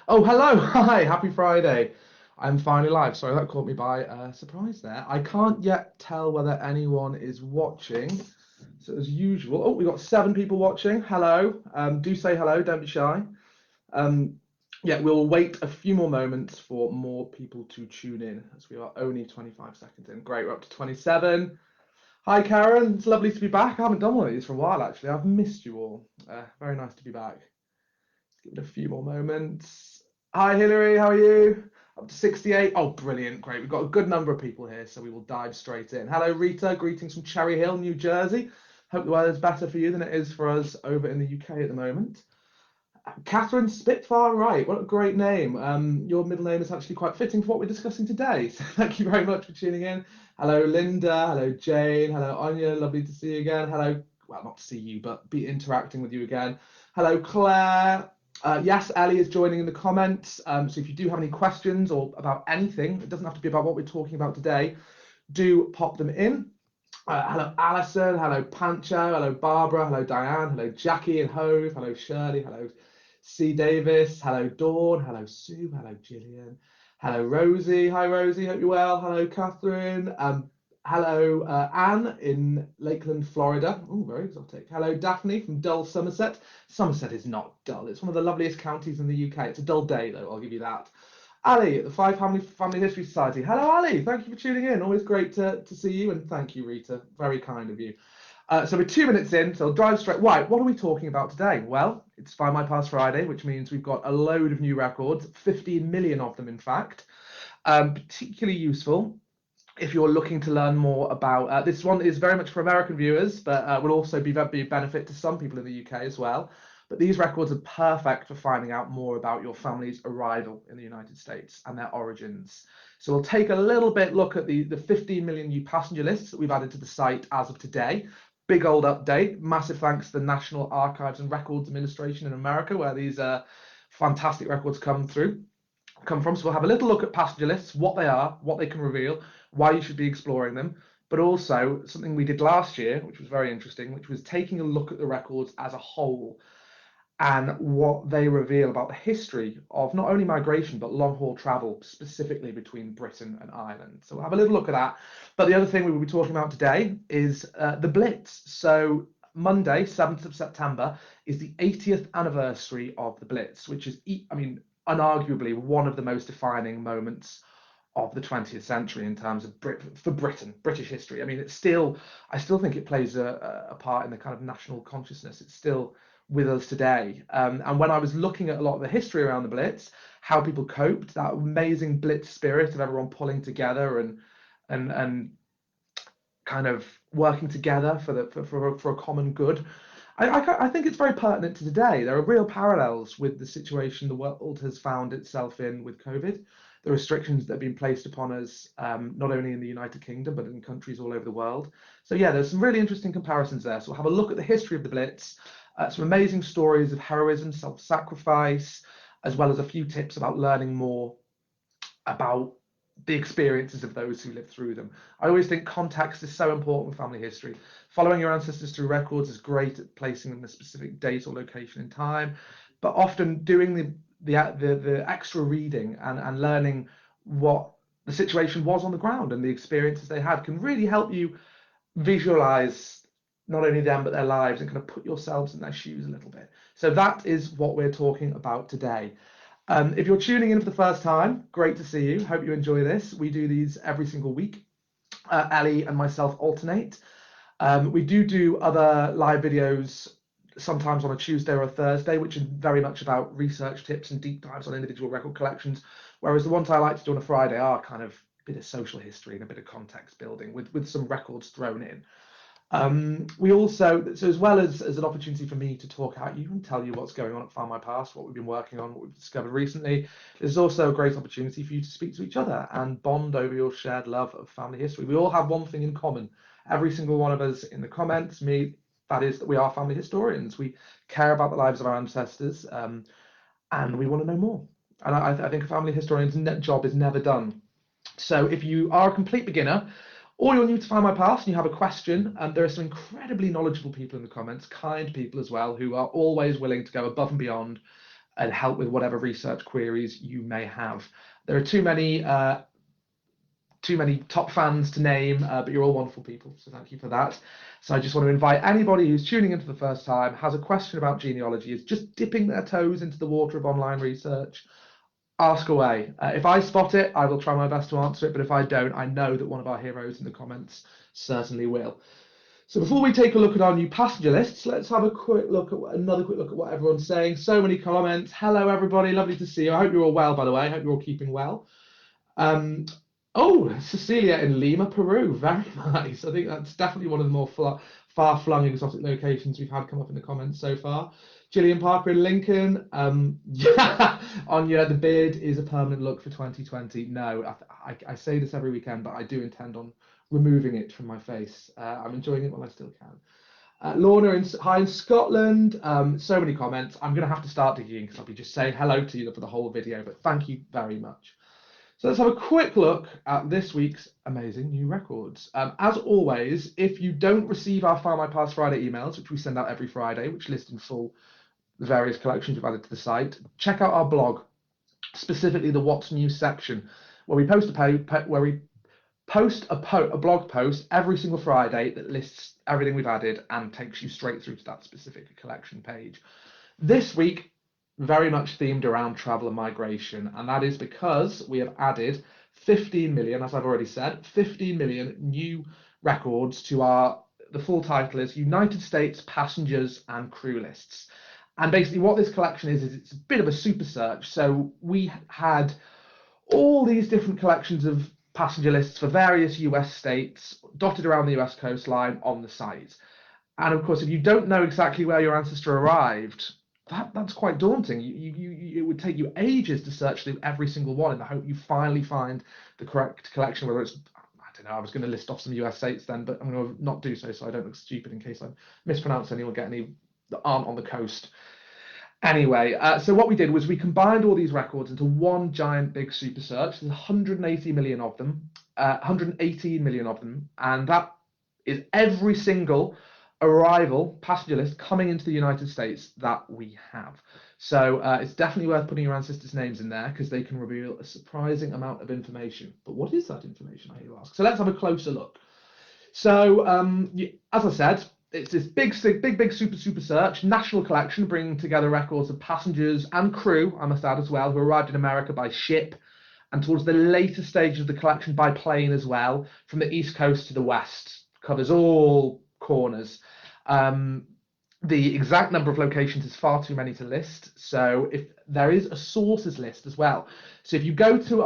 Oh, hello. Hi. Happy Friday. I'm finally live. Sorry, that caught me by surprise there. I can't yet tell whether anyone is watching. So as usual, oh, we've got 7 people watching. Hello. Do say hello. Don't be shy. Um, yeah, we'll wait a few more moments for more people to tune in as we are only 25 seconds in. Great. We're up to 27. Hi, Karen. It's lovely to be back. I haven't done one of these for a while, actually. I've missed you all. Very nice to be back. Give it a few more moments. Hi, Hilary. How are you? Up to 68. Oh, brilliant. Great. We've got a good number of people here, so we will dive straight in. Hello, Rita. Greetings from Cherry Hill, New Jersey. Hope the weather's better for you than it is for us over in the UK at the moment. Catherine Spitfire Wright. What a great name. Your middle name is actually quite fitting for what we're discussing today. So thank you very much for tuning in. Hello, Linda. Hello, Jane. Hello, Anya. Lovely to see you again. Hello. Well, not to see you, but be interacting with you again. Hello, Claire. Yes, Ellie is joining in the comments. So if you do have any questions or about anything, it doesn't have to be about what we're talking about today, do pop them in. Hello, Alison. Hello, Pancho. Hello, Barbara. Hello, Diane. Hello, Jackie and Hove. Hello, Shirley. Hello, C. Davis. Hello, Dawn. Hello, Sue. Hello, Gillian. Hello, Rosie. Hi, Rosie. Hope you're well. Hello, Catherine. Hello, Anne in Lakeland, Florida. Oh, very exotic. Hello, Daphne from dull Somerset. Somerset is not dull. It's one of the loveliest counties in the UK. It's a dull day, though. I'll give you that. Ali at the Family History Society. Hello, Ali. Thank you for tuning in. Always great to see you. And thank you, Rita. Very kind of you. So we're 2 minutes in, so I'll drive straight. Right, what are we talking about today? Well, it's Findmypast Friday, which means we've got a load of new records, 15 million of them, in fact. Particularly useful if you're looking to learn more about this one is very much for American viewers, but will also be a benefit to some people in the UK as well. But these records are perfect for finding out more about your family's arrival in the United States and their origins. So we'll take a little bit look at the 15 million new passenger lists that we've added to the site as of today. Big old update. Massive thanks to the National Archives and Records Administration in America, where these fantastic records come from. So we'll have a little look at passenger lists, what they are, what they can reveal, why you should be exploring them, but also something we did last year, which was very interesting, which was taking a look at the records as a whole and what they reveal about the history of not only migration, but long-haul travel, specifically between Britain and Ireland. So we'll have a little look at that. But the other thing we will be talking about today is the Blitz. So Monday, 7th of September, is the 80th anniversary of the Blitz, which is, unarguably one of the most defining moments of the 20th century in terms of British history. I mean, I still think it plays a part in the kind of national consciousness. It's still with us today. And when I was looking at a lot of the history around the Blitz, how people coped, that amazing Blitz spirit of everyone pulling together and kind of working together for a common good. I think it's very pertinent to today. There are real parallels with the situation the world has found itself in with COVID, the restrictions that have been placed upon us, not only in the United Kingdom, but in countries all over the world. So yeah, there's some really interesting comparisons there. So we'll have a look at the history of the Blitz, some amazing stories of heroism, self-sacrifice, as well as a few tips about learning more about the experiences of those who lived through them. I always think context is so important with family history. Following your ancestors through records is great at placing them in a specific date or location in time, but often doing the extra reading and learning what the situation was on the ground and the experiences they had can really help you visualize not only them but their lives and kind of put yourselves in their shoes a little bit. So that is what we're talking about today. If you're tuning in for the first time, great to see you. Hope you enjoy this. We do these every single week. Ellie and myself alternate. We do other live videos sometimes on a Tuesday or a Thursday, which is very much about research tips and deep dives on individual record collections, whereas the ones I like to do on a Friday are kind of a bit of social history and a bit of context building with some records thrown in. We also, so as well as an opportunity for me to talk at you and tell you what's going on at Findmypast, what we've been working on, what we've discovered recently, there's also a great opportunity for you to speak to each other and bond over your shared love of family history. We all have one thing in common. Every single one of us in the comments, me, that is that we are family historians. We care about the lives of our ancestors and we want to know more. And I think a family historian's job is never done. So if you are a complete beginner, or you're new to Find My Past and you have a question, there are some incredibly knowledgeable people in the comments, kind people as well, who are always willing to go above and beyond and help with whatever research queries you may have. There are too many top fans to name, but you're all wonderful people, so thank you for that. So I just want to invite anybody who's tuning in for the first time, has a question about genealogy, is just dipping their toes into the water of online research, ask away. If I spot it, I will try my best to answer it, but if I don't, I know that one of our heroes in the comments certainly will. So before we take a look at our new passenger lists, let's have another quick look at what everyone's saying. So many comments. Hello, everybody. Lovely to see you. I hope you're all well, by the way. I hope you're all keeping well. Oh, Cecilia in Lima, Peru. Very nice. I think that's definitely one of the more far-flung exotic locations we've had come up in the comments so far. Gillian Parker in Lincoln. Yeah, Anya, the beard is a permanent look for 2020. No, I say this every weekend, but I do intend on removing it from my face. I'm enjoying it while I still can. Lorna hi in Scotland. So many comments. I'm going to have to start digging because I'll be just saying hello to you for the whole video, but thank you very much. So let's have a quick look at this week's amazing new records. As always, if you don't receive our Find My Past Friday emails, which we send out every Friday, which list in full the various collections we've added to the site, check out our blog, specifically the What's New section, where we post a blog post every single Friday that lists everything we've added and takes you straight through to that specific collection page. This week, very much themed around travel and migration, and that is because we have added 15 million, as I've already said, 15 million new records to the full title is United States Passengers and Crew Lists. And basically what this collection is it's a bit of a super search. So we had all these different collections of passenger lists for various US states dotted around the US coastline on the site. And of course, if you don't know exactly where your ancestor arrived, that's quite daunting. It would take you ages to search through every single one in the hope you finally find the correct collection, whether it's, I don't know, I was going to list off some US states then, but I'm going to not do so I don't look stupid in case I mispronounce any or get any that aren't on the coast. Anyway, so what we did was we combined all these records into one giant big super search. There's 180 million of them, 118 million of them, and that is every single arrival passenger list coming into the United States that we have. So it's definitely worth putting your ancestors' names in there because they can reveal a surprising amount of information. But what is that information, I hear you ask? So let's have a closer look. So as I said, it's this big super search, national collection, bringing together records of passengers and crew, I must add as well, who arrived in America by ship, and towards the later stage of the collection by plane as well, from the East Coast to the West, covers all corners. The exact number of locations is far too many to list, so if there is a sources list as well. So if you go to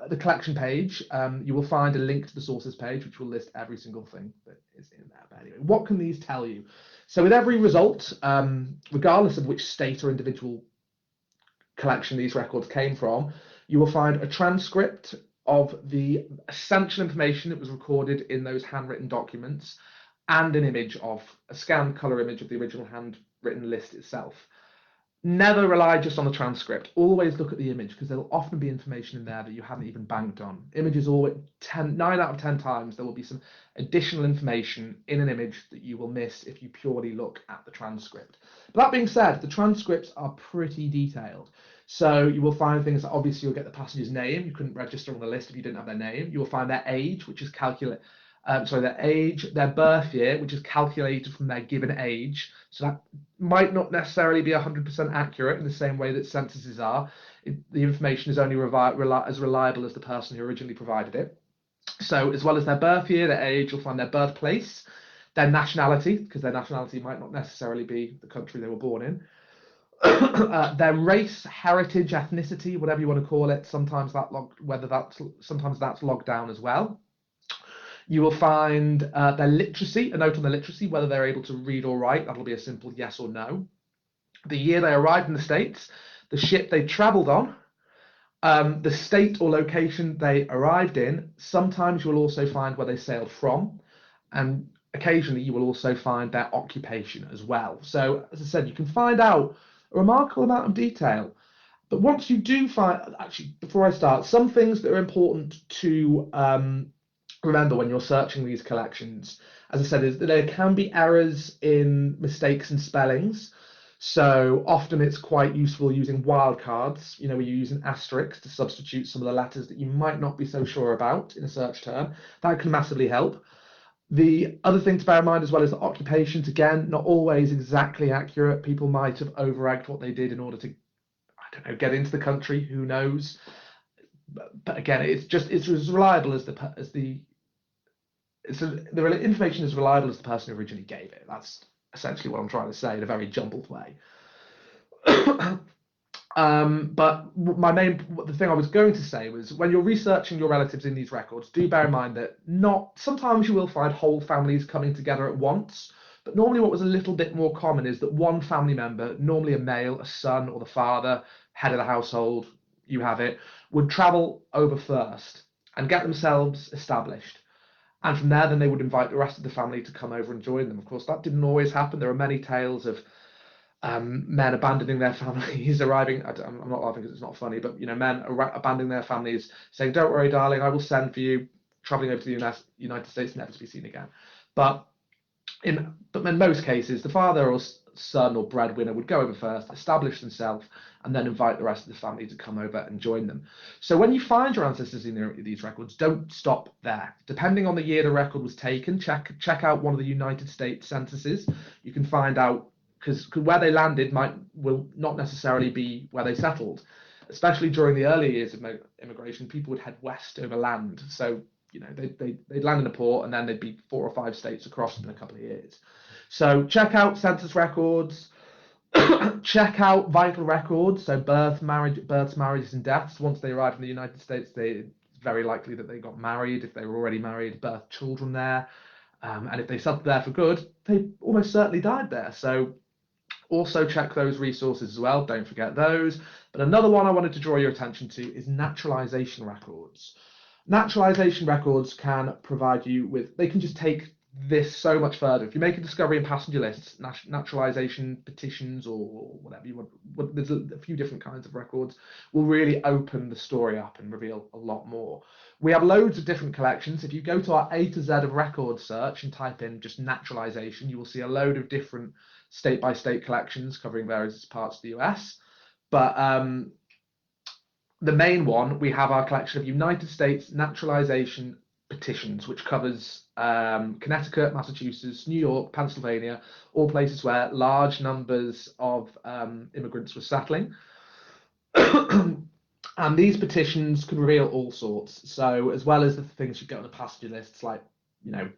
the collection page, you will find a link to the sources page, which will list every single thing that is in there. But anyway, what can these tell you? So with every result, regardless of which state or individual collection these records came from, you will find a transcript of the essential information that was recorded in those handwritten documents, and an image of a scanned colour image of the original handwritten list itself. Never rely just on the transcript. Always look at the image because there'll often be information in there that you haven't even banked on. Images always 9 out of 10 times there will be some additional information in an image that you will miss if you purely look at the transcript. But that being said, the transcripts are pretty detailed. So you will find things that obviously you'll get the passenger's name. You couldn't register on the list if you didn't have their name. You will find their age, which is their age, their birth year, which is calculated from their given age. So that might not necessarily be 100% accurate in the same way that censuses are. The information is only as reliable as the person who originally provided it. So as well as their birth year, their age, you'll find their birthplace, their nationality, because their nationality might not necessarily be the country they were born in. Their race, heritage, ethnicity, whatever you want to call it. Sometimes that's logged down as well. You will find their literacy, a note on their literacy, whether they're able to read or write. That'll be a simple yes or no. The year they arrived in the States, the ship they travelled on, the state or location they arrived in. Sometimes you will also find where they sailed from, and occasionally you will also find their occupation as well. So, as I said, you can find out a remarkable amount of detail. But once you do find, actually, before I start, some things that are important to remember when you're searching these collections, as I said, is that there can be errors in mistakes and spellings. So often it's quite useful using wildcards, where you use an asterisk to substitute some of the letters that you might not be so sure about in a search term. That can massively help. The other thing to bear in mind as well is that occupations, again, not always exactly accurate. People might have over-egged what they did in order to, I don't know, get into the country. Who knows? But again, it's as reliable as the information is reliable as the person who originally gave it. That's essentially what I'm trying to say in a very jumbled way. But the thing I was going to say was when you're researching your relatives in these records, do bear in mind that sometimes you will find whole families coming together at once, but normally what was a little bit more common is that one family member, normally a male, a son or the father, head of the household, you have it, would travel over first and get themselves established. And from there, then they would invite the rest of the family to come over and join them. Of course, that didn't always happen. There are many tales of men abandoning their families, arriving. I'm not laughing because it's not funny, but men abandoning their families, saying, "Don't worry, darling, I will send for you," traveling over to the United States, never to be seen again. But in most cases, the father or son or breadwinner would go over first, establish themselves, and then invite the rest of the family to come over and join them. So when you find your ancestors in these records, don't stop there. Depending on the year the record was taken, check out one of the United States censuses. You can find out, because where they landed will not necessarily be where they settled. Especially during the early years of immigration, people would head west over land. So they'd land in a port and then they'd be 4 or 5 states across in a couple of years. So check out census records, check out vital records, so births, marriages, and deaths. Once they arrived in the United States, it's very likely that they got married. If they were already married, birthed children there. And if they settled there for good, they almost certainly died there. So also check those resources as well. Don't forget those. But another one I wanted to draw your attention to is naturalization records. Naturalization records can provide you with, they can just take this so much further. If you make a discovery in passenger lists, naturalization petitions or whatever you want, there's a few different kinds of records, will really open the story up and reveal a lot more. We have loads of different collections. If you go to our A to Z of records search and type in just naturalization, you will see a load of different state-by-state collections covering various parts of the US. But the main one, we have our collection of United States naturalization petitions, which covers Connecticut, Massachusetts, New York, Pennsylvania, all places where large numbers of immigrants were settling. And these petitions can reveal all sorts. So as well as the things you get on the passenger lists, like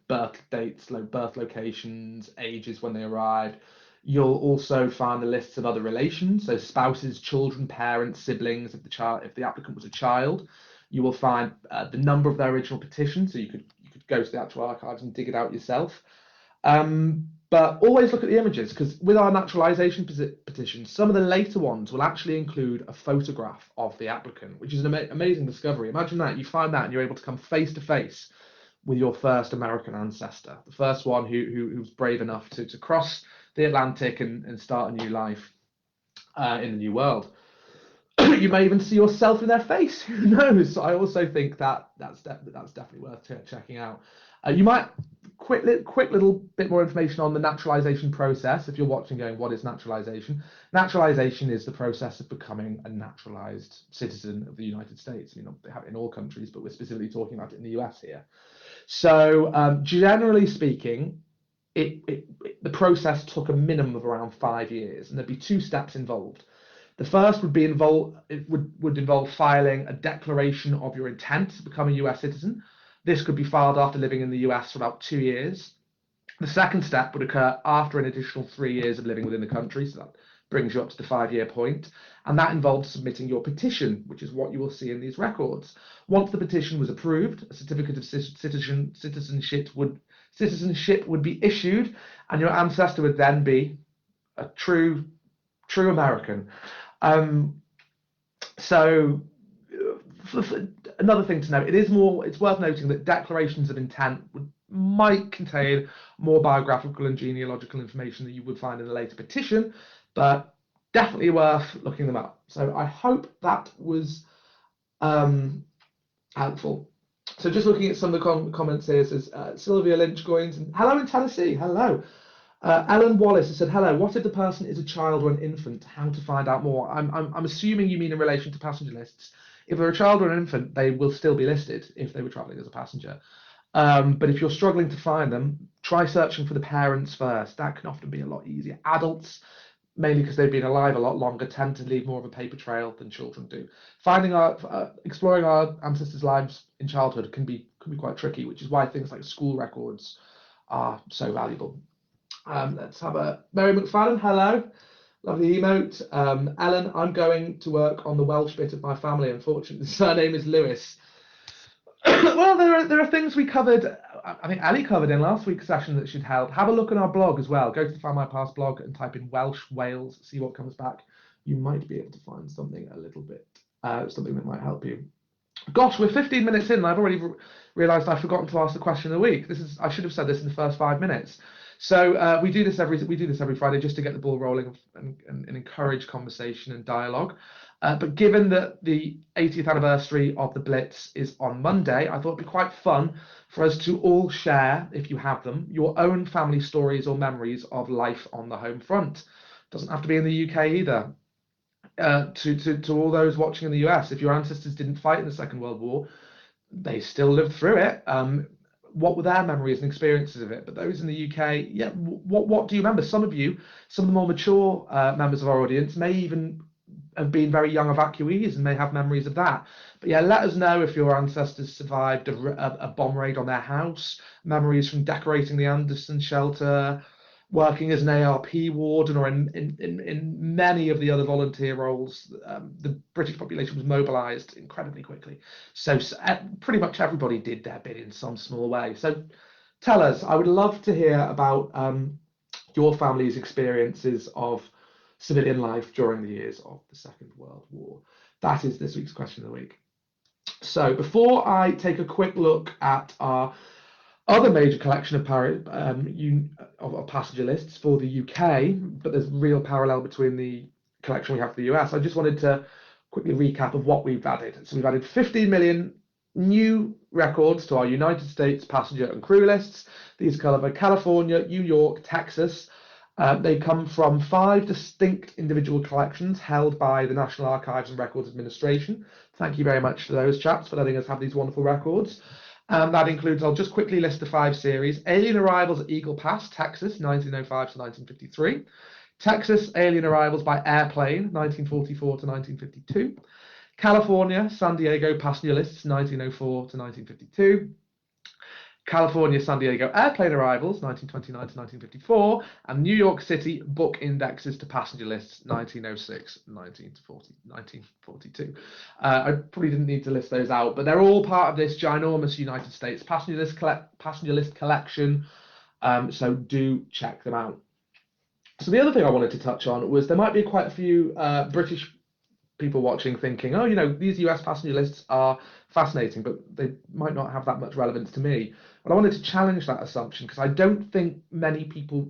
birth dates, birth locations, ages when they arrived, you'll also find the lists of other relations, so spouses, children, parents, siblings. If the applicant was a child, you will find the number of their original petition, so you could go to the actual archives and dig it out yourself. But always look at the images, because with our naturalization petitions, some of the later ones will actually include a photograph of the applicant, which is an amazing discovery. Imagine that, you find that and you're able to come face to face with your first American ancestor, the first one who was brave enough to cross the Atlantic and start a new life in the new world. You may even see yourself in their face. Who knows? I also think that's definitely worth checking out. You might quick little bit more information on the naturalization process. If you're watching, going, what is naturalization? Naturalization is the process of becoming a naturalized citizen of the United States. I mean, they have it in all countries, but we're specifically talking about it in the US here. So generally speaking, the process took a minimum of around 5 years, and there'd be 2 steps involved. The first would involve filing a declaration of your intent to become a US citizen. This could be filed after living in the US for about 2 years. The second step would occur after an additional 3 years of living within the country, so that brings you up to the 5-year point, and that involves submitting your petition, which is what you will see in these records. Once the petition was approved, a certificate of citizenship would be issued, and your ancestor would then be a true American. So another thing to note, it's worth noting that declarations of intent might contain more biographical and genealogical information than you would find in a later petition, but definitely worth looking them up. So I hope that was helpful. So just looking at some of the comments here, says Sylvia Lynch Goins, and hello in Tennessee, hello. Ellen Wallace has said, hello, what if the person is a child or an infant? How to find out more? I'm assuming you mean in relation to passenger lists. If they're a child or an infant, they will still be listed if they were travelling as a passenger. But if you're struggling to find them, try searching for the parents first. That can often be a lot easier. Adults, mainly because they've been alive a lot longer, tend to leave more of a paper trail than children do. Exploring our ancestors' lives in childhood can be quite tricky, which is why things like school records are so valuable. Let's have a Mary McFadden. Hello, lovely emote. Ellen, I'm going to work on the Welsh bit of my family. Unfortunately, the surname is Lewis. Well, there are things we covered. I think Ali covered in last week's session that should help. Have a look on our blog as well. Go to the Findmypast blog and type in Welsh Wales. See what comes back. You might be able to find something a little bit, something that might help you. Gosh, we're 15 minutes in, and I've already realised I've forgotten to ask the question of the week. I should have said this in the first 5 minutes. So we do this every Friday just to get the ball rolling and encourage conversation and dialogue. But given that the 80th anniversary of the Blitz is on Monday, I thought it'd be quite fun for us to all share, if you have them, your own family stories or memories of life on the home front. Doesn't have to be in the UK either. To all those watching in the US, if your ancestors didn't fight in the Second World War, they still lived through it. What were their memories and experiences of it? But those in the UK, yeah, what do you remember? Some of the more mature members of our audience may even have been very young evacuees and may have memories of that. But yeah, let us know if your ancestors survived a bomb raid on their house, memories from decorating the Anderson shelter, working as an ARP warden, or in many of the other volunteer roles. The British population was mobilised incredibly quickly. So pretty much everybody did their bit in some small way. So tell us, I would love to hear about your family's experiences of civilian life during the years of the Second World War. That is this week's question of the week. So before I take a quick look at our other major collection of passenger lists for the UK, but there's real parallel between the collection we have for the US, I just wanted to quickly recap of what we've added. So we've added 15 million new records to our United States passenger and crew lists. These cover California, New York, Texas. They come from 5 distinct individual collections held by the National Archives and Records Administration. Thank you very much to those chaps for letting us have these wonderful records. That includes, I'll just quickly list the 5 series. Alien Arrivals at Eagle Pass, Texas, 1905 to 1953. Texas Alien Arrivals by Airplane, 1944 to 1952. California, San Diego Passenger Lists, 1904 to 1952. California, San Diego Airplane Arrivals, 1929 to 1954, and New York City Book Indexes to Passenger Lists, 1906 1942. I probably didn't need to list those out, but they're all part of this ginormous United States passenger list collection, so do check them out. So the other thing I wanted to touch on was there might be quite a few British people watching thinking, oh, these US passenger lists are fascinating, but they might not have that much relevance to me. But I wanted to challenge that assumption because I don't think many people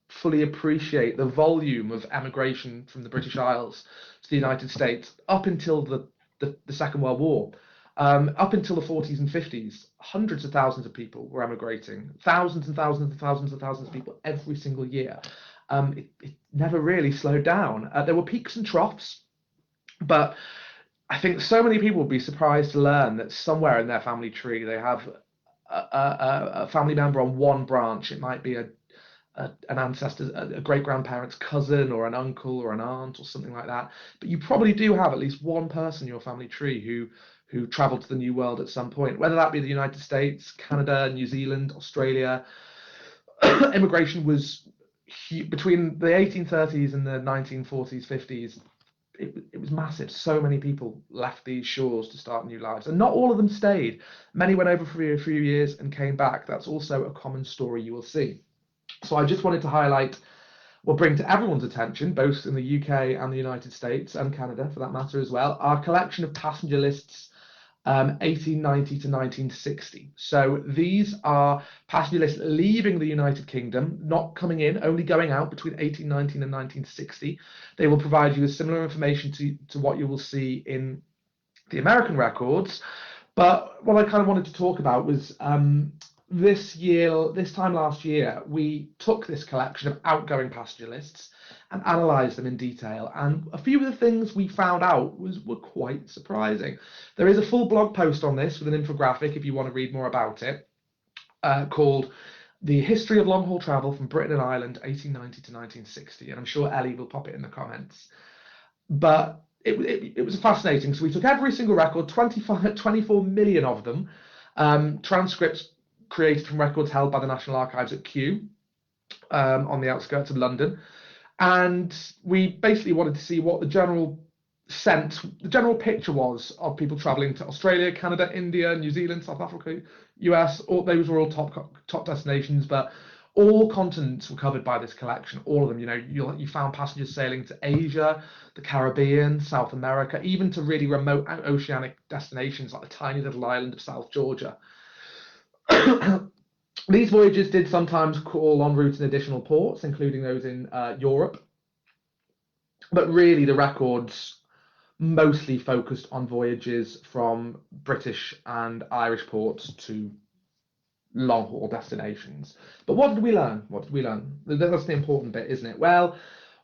fully appreciate the volume of emigration from the British Isles to the United States up until the Second World War. Up until the 40s and 50s, hundreds of thousands of people were emigrating, thousands and thousands and thousands and thousands of people every single year. It never really slowed down. There were peaks and troughs, but I think so many people would be surprised to learn that somewhere in their family tree they have a family member on one branch. It might be an ancestor, a great-grandparent's cousin or an uncle or an aunt or something like that. But you probably do have at least one person in your family tree who traveled to the New World at some point, whether that be the United States, Canada, New Zealand, Australia. Immigration was between the 1830s and the 1940s, 50s. It was massive. So many people left these shores to start new lives, and not all of them stayed. Many went over for a few years and came back. That's also a common story you will see. So I just wanted to highlight, bring to everyone's attention, both in the UK and the United States and Canada for that matter as well, our collection of passenger lists 1890 to 1960. So these are passenger lists leaving the United Kingdom, not coming in, only going out between 1819 and 1960. They will provide you with similar information to what you will see in the American records, But what I kind of wanted to talk about was this time last year, we took this collection of outgoing passenger lists and analysed them in detail. And a few of the things we found out were quite surprising. There is a full blog post on this with an infographic if you want to read more about it, called The History of Long Haul Travel from Britain and Ireland, 1890 to 1960. And I'm sure Ellie will pop it in the comments. But it was fascinating. So we took every single record, 24 million of them, transcripts created from records held by the National Archives at Kew, on the outskirts of London. And we basically wanted to see what the general picture was of people traveling to Australia, Canada, India, New Zealand, South Africa, US. Those were all top destinations, but all continents were covered by this collection. All of them. You found passengers sailing to Asia, the Caribbean, South America, even to really remote oceanic destinations like the tiny little island of South Georgia. These voyages did sometimes call en route in additional ports, including those in Europe. But really, the records mostly focused on voyages from British and Irish ports to long-haul destinations. But what did we learn? That's the important bit, isn't it? Well,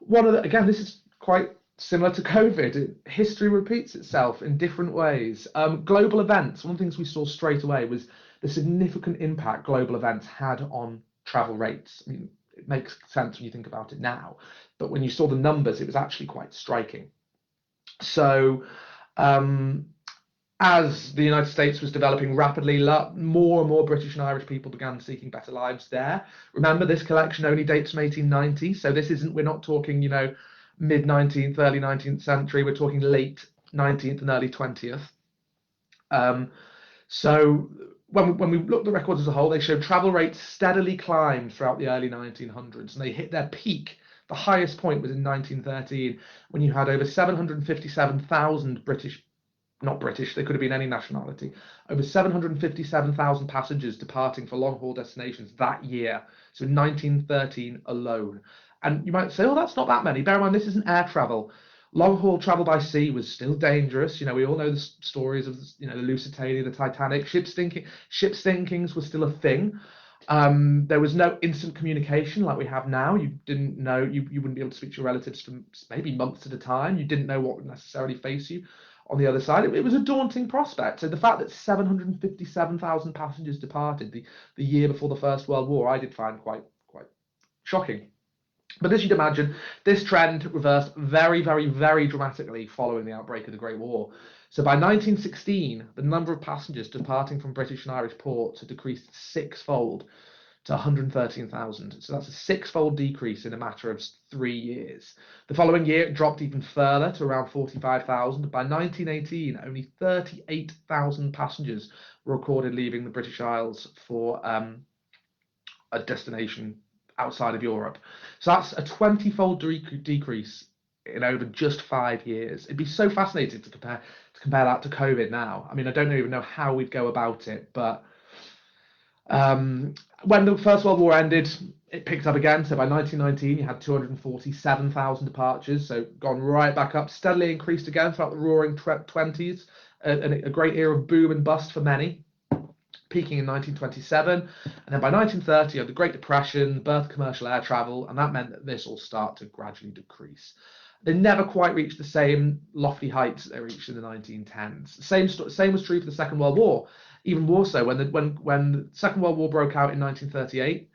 again, this is quite similar to COVID. History repeats itself in different ways. Global events. One of the things we saw straight away was the significant impact global events had on travel rates. I mean, it makes sense when you think about it now, but when you saw the numbers, it was actually quite striking. So, as the United States was developing rapidly, more and more British and Irish people began seeking better lives there. Remember, this collection only dates from 1890, so we're not talking, mid-19th, early 19th century, we're talking late 19th and early 20th. So when we look at the records as a whole, they show travel rates steadily climbed throughout the early 1900s, and they hit their peak. The highest point was in 1913, when you had over 757,000 not British, they could have been any nationality, over 757,000 passengers departing for long-haul destinations that year. So in 1913 alone. And you might say, oh, that's not that many. Bear in mind, this isn't air travel. Long-haul travel by sea was still dangerous. We all know the stories of, the Lusitania, the Titanic. Ship sinkings were still a thing. There was no instant communication like we have now. You didn't know, you wouldn't be able to speak to your relatives for maybe months at a time. You didn't know what would necessarily face you on the other side. It was a daunting prospect. So the fact that 757,000 passengers departed the year before the First World War, I did find quite shocking. But as you'd imagine, this trend reversed very, very, very dramatically following the outbreak of the Great War. So by 1916, the number of passengers departing from British and Irish ports had decreased sixfold to 113,000. So that's a sixfold decrease in a matter of 3 years. The following year, it dropped even further to around 45,000. By 1918, only 38,000 passengers were recorded leaving the British Isles for a destination outside of Europe. So that's a 20-fold decrease in over just 5 years. It'd be so fascinating to compare that to COVID now. I mean, I don't even know how we'd go about it, but when the First World War ended, it picked up again. So by 1919, you had 247,000 departures, so gone right back up, steadily increased again throughout the roaring 20s, a great era of boom and bust for many, peaking in 1927. And then by 1930, you had the Great Depression, the birth of commercial air travel, and that meant that this will start to gradually decrease. They never quite reached the same lofty heights that they reached in the 1910s. Same was true for the Second World War. Even more so when the Second World War broke out in 1938,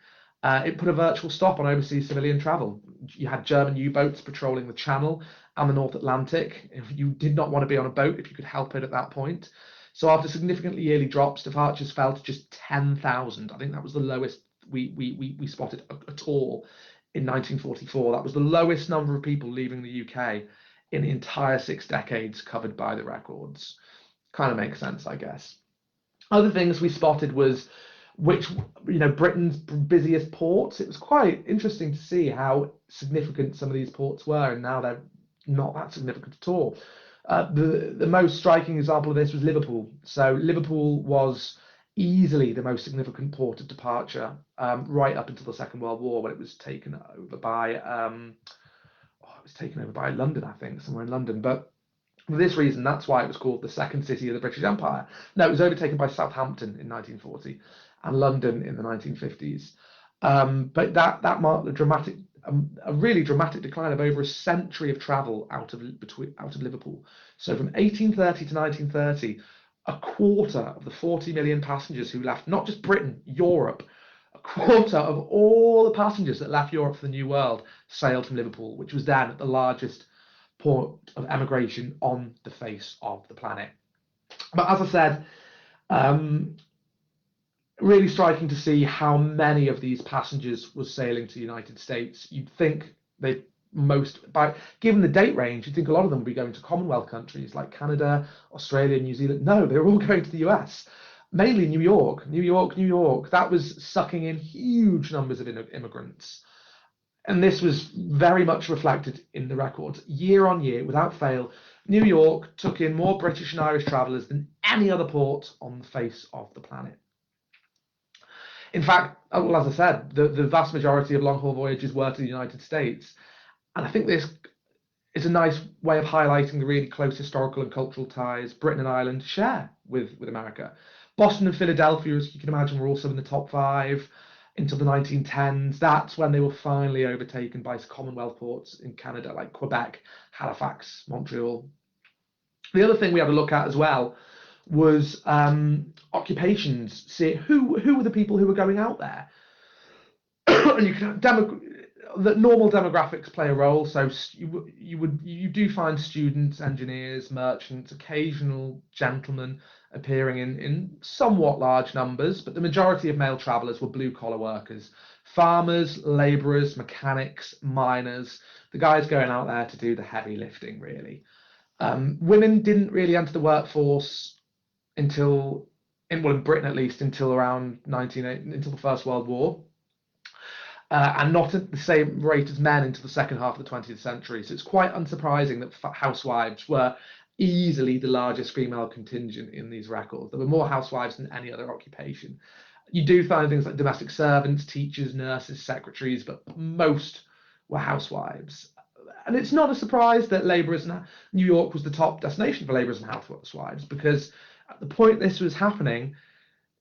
it put a virtual stop on overseas civilian travel. You had German U-boats patrolling the Channel and the North Atlantic. You did not want to be on a boat if you could help it at that point. So after significant yearly drops, departures fell to just 10,000. I think that was the lowest we spotted at all in 1944. That was the lowest number of people leaving the UK in the entire 6 decades covered by the records. Kind of makes sense, I guess. Other things we spotted was Britain's busiest ports. It was quite interesting to see how significant some of these ports were, and now they're not that significant at all. The most striking example of this was Liverpool. So Liverpool was easily the most significant port of departure right up until the Second World War, when it was taken over by London, I think, somewhere in London. But For this reason, that's why it was called the second city of the British Empire. No, it was overtaken by Southampton in 1940 and London in the 1950s. But that marked a really dramatic decline of over a century of travel out of Liverpool. So from 1830 to 1930, a quarter of the 40 million passengers who left not just Britain, Europe, a quarter of all the passengers that left Europe for the New World sailed from Liverpool, which was then the largest port of emigration on the face of the planet. But as I said, really striking to see how many of these passengers was sailing to the United States. You'd think given the date range, you'd think a lot of them would be going to Commonwealth countries like Canada, Australia, New Zealand. No, they were all going to the US, mainly New York. That was sucking in huge numbers of immigrants. And this was very much reflected in the records. Year on year, without fail, New York took in more British and Irish travellers than any other port on the face of the planet. In fact, well, as I said, the vast majority of long-haul voyages were to the United States. And I think this is a nice way of highlighting the really close historical and cultural ties Britain and Ireland share with America. Boston and Philadelphia, as you can imagine, were also in the top 5 until the 1910s. That's when they were finally overtaken by Commonwealth ports in Canada, like Quebec, Halifax, Montreal. The other thing we had to look at as well was occupations. See who were the people who were going out there, and you can the normal demographics play a role. So you do find students, engineers, merchants, occasional gentlemen appearing in somewhat large numbers, but the majority of male travellers were blue-collar workers, farmers, labourers, mechanics, miners, the guys going out there to do the heavy lifting, really. Women didn't really enter the workforce until, in Britain at least, until around until the First World War. And not at the same rate as men into the second half of the 20th century. So it's quite unsurprising that housewives were easily the largest female contingent in these records. There were more housewives than any other occupation. You do find things like domestic servants, teachers, nurses, secretaries, but most were housewives. And it's not a surprise that labourers in New York was the top destination for labourers and housewives, because at the point this was happening,